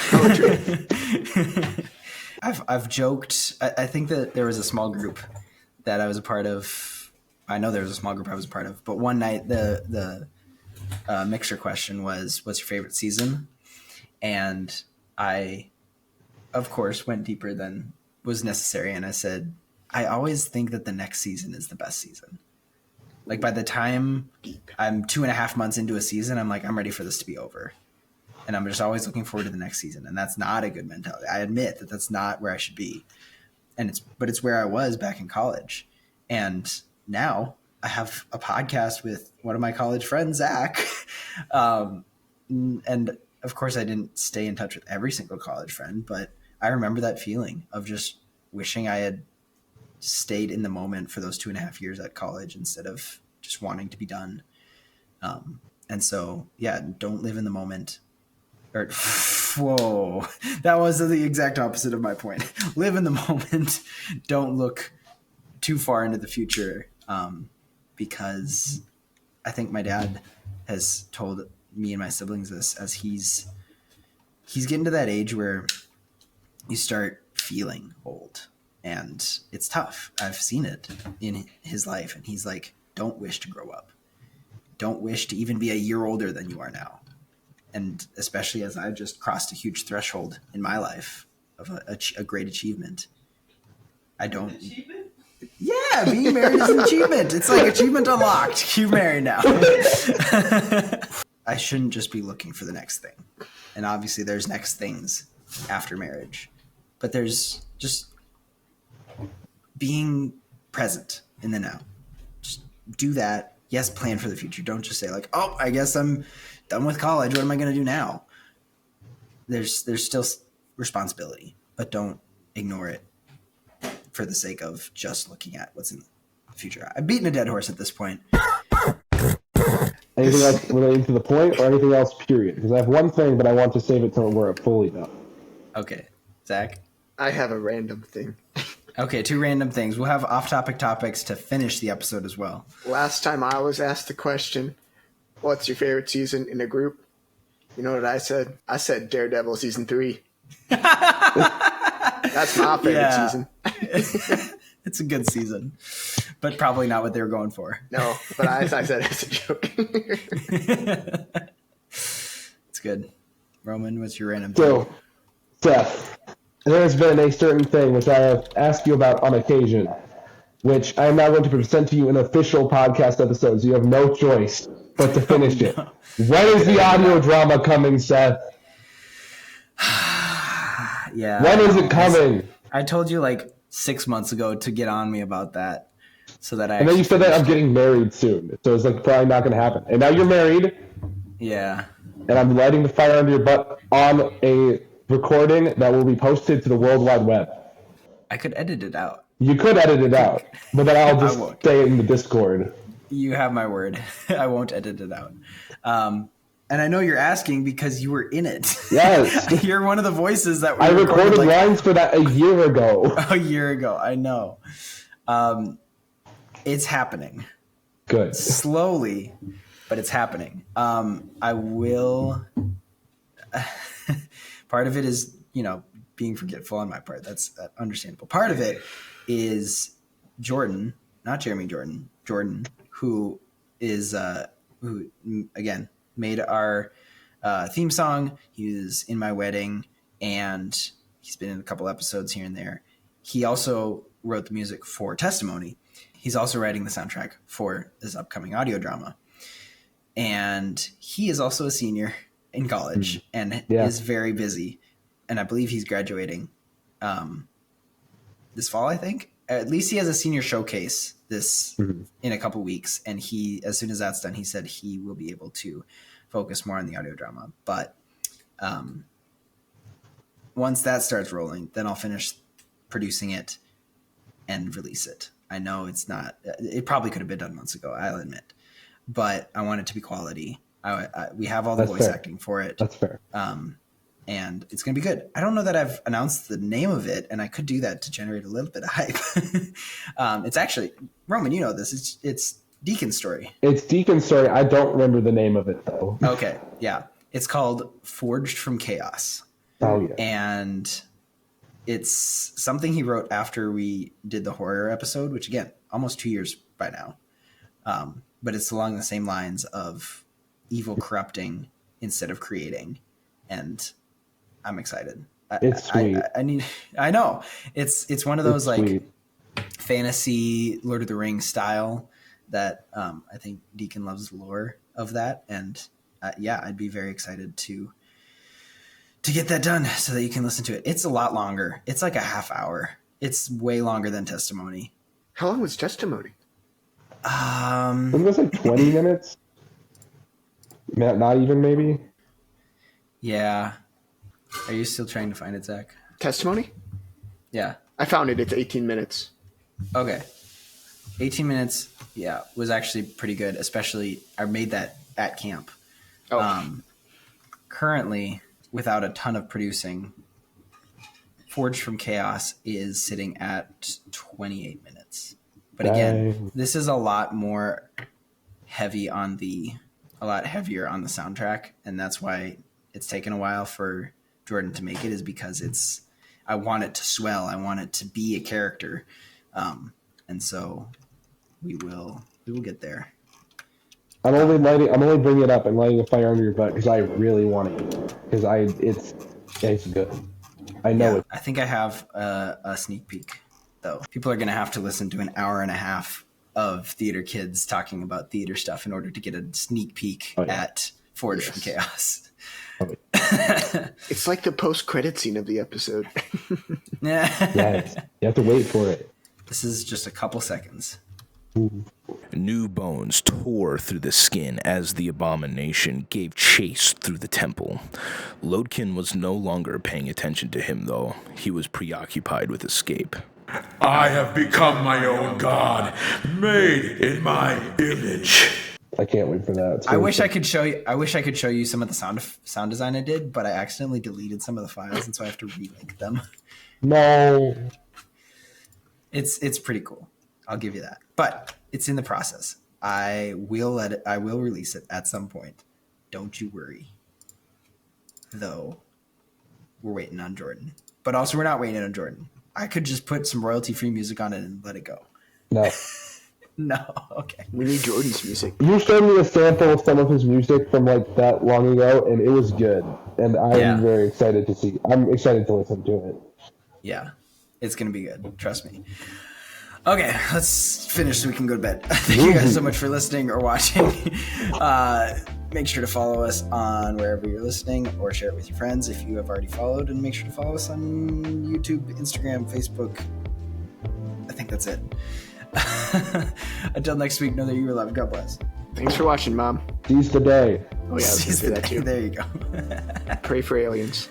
S1: I've joked. I think that there was a small group that I was a part of. I know there was a small group I was a part of. But one night the mixer question was, "What's your favorite season?" And I, of course, went deeper than was necessary, and I said, I always think that the next season is the best season. Like by the time I'm 2.5 months into a season, I'm like, I'm ready for this to be over. And I'm just always looking forward to the next season. And that's not a good mentality. I admit that that's not where I should be. But it's where I was back in college. And now I have a podcast with one of my college friends, Zach. And of course I didn't stay in touch with every single college friend, but I remember that feeling of just wishing I had stayed in the moment for those 2.5 years at college instead of just wanting to be done. And so, yeah, don't live in the moment. Or, whoa, that was the exact opposite of my point. Live in the moment. Don't look too far into the future, because I think my dad has told me and my siblings this, as he's getting to that age where you start feeling old, and it's tough. I've seen it in his life, and he's like, don't wish to grow up. Don't wish to even be a year older than you are now. And especially as I've just crossed a huge threshold in my life of a great achievement. I don't. Achievement? Yeah, being married is an achievement. It's like achievement unlocked. You're married now. I shouldn't just be looking for the next thing. And obviously there's next things after marriage. But there's just being present in the now. Just do that. Yes, plan for the future. Don't just say like, oh, I guess I'm done with college. What am I going to do now? There's still responsibility, but don't ignore it for the sake of just looking at what's in the future. I've beaten a dead horse at this point.
S3: Anything else relating to the point, or anything else, period? Because I have one thing, but I want to save it till we're fully done.
S1: Okay. Zach?
S2: I have a random thing.
S1: Okay, 2 random things. We'll have off-topic topics to finish the episode as well.
S2: Last time I was asked the question, what's your favorite season in a group? You know what I said? I said Daredevil season 3. That's my favorite season.
S1: It's a good season, but probably not what they were going for.
S2: No, but I said it's a joke.
S1: It's good. Roman, what's your random
S3: So,
S1: thing?
S3: Seth, there has been a certain thing which I have asked you about on occasion, which I am now going to present to you in official podcast episodes. You have no choice but to finish it. When is the audio drama coming, Seth?
S1: Yeah.
S3: When is it coming?
S1: I told you like 6 months ago to get on me about that, so that I.
S3: And then you said that I'm getting married soon, so it's like probably not going to happen. And now you're married.
S1: Yeah.
S3: And I'm lighting the fire under your butt on a recording that will be posted to the World Wide Web.
S1: I could edit it out.
S3: You could edit it out, but then I'll just
S1: won't.
S3: stay in the Discord.
S1: You have my word. I won't edit it out. And I know you're asking because you were in it.
S3: Yes.
S1: You're one of the voices that
S3: I recorded
S1: like
S3: lines for that a year ago.
S1: a year ago. I know. It's happening.
S3: Good.
S1: Slowly, but it's happening. I will. Part of it is, being forgetful on my part. That's understandable. Part of it is Jordan, not Jeremy Jordan, who is, who again made our theme song. He was in my wedding, and he's been in a couple episodes here and there. He also wrote the music for Testimony. He's also writing the soundtrack for this upcoming audio drama. And he is also a senior in college and is very busy. And I believe he's graduating this fall, I think. At least he has a senior showcase in a couple weeks. And as soon as that's done, he said he will be able to focus more on the audio drama. But once that starts rolling, then I'll finish producing it and release it. I know it probably could have been done months ago, I'll admit. But I want it to be quality. We have all the voice acting for it.
S3: That's fair.
S1: and it's going to be good. I don't know that I've announced the name of it, and I could do that to generate a little bit of hype. It's actually, Roman, you know this. It's Deacon's Story.
S3: It's Deacon's Story. I don't remember the name of it, though.
S1: Okay, yeah. It's called Forged from Chaos.
S3: Oh, yeah.
S1: And it's something he wrote after we did the horror episode, which, again, almost 2 years by now. But it's along the same lines of evil corrupting instead of creating. And I'm excited.
S3: It's sweet.
S1: I know. It's one of those
S3: sweet.
S1: fantasy Lord of the Rings style that I think Deacon loves the lore of that. And I'd be very excited to get that done so that you can listen to it. It's a lot longer. It's like a half hour. It's way longer than Testimony.
S2: How long was Testimony?
S3: It was like 20 minutes. Not even, maybe.
S1: Yeah. Are you still trying to find it, Zach?
S2: Testimony?
S1: Yeah.
S2: I found it. It's 18 minutes.
S1: Okay. 18 minutes, yeah, was actually pretty good, especially I made that at camp.
S2: Oh.
S1: Currently, without a ton of producing, Forged from Chaos is sitting at 28 minutes. But again, this is a lot heavier on the soundtrack, and that's why it's taken a while for Jordan to make it, is because I want it to swell. I want it to be a character. And so we will get there.
S3: I'm only bringing it up and lighting a fire under your butt because I really want it. Because it's good. I know it.
S1: I think I have a sneak peek, though. People are going to have to listen to an hour and a half of theater kids talking about theater stuff in order to get a sneak peek at Forged from Chaos.
S2: It's like the post-credit scene of the episode.
S3: Yes. You have to wait for it.
S1: This is just a couple seconds.
S8: New bones tore through the skin as the abomination gave chase through the temple. Lodkin was no longer paying attention to him, though. He was preoccupied with escape.
S9: I have become my own god, made in my image.
S3: I can't wait for that.
S1: I wish I could show you some of the sound design I did, but I accidentally deleted some of the files, and so I have to relink them.
S3: No.
S1: It's pretty cool. I'll give you that. But it's in the process. I will release it at some point. Don't you worry. Though we're waiting on Jordan. But also we're not waiting on Jordan. I could just put some royalty-free music on it and let it go.
S3: No.
S1: No, okay.
S2: We need Jordan's music.
S3: You showed me a sample of some of his music from like that long ago, and it was good. And I'm very excited to see. I'm excited to listen to it.
S1: Yeah, it's going to be good. Trust me. Okay, let's finish so we can go to bed. Thank you guys so much for listening or watching. Make sure to follow us on wherever you're listening or share it with your friends if you have already followed. And make sure to follow us on YouTube, Instagram, Facebook. I think that's it. Until next week, know that you are loved. God bless.
S2: Thanks for watching, Mom.
S3: Seize the day.
S2: Oh, yeah, I was going to say that too.
S1: There you go.
S2: Pray for aliens.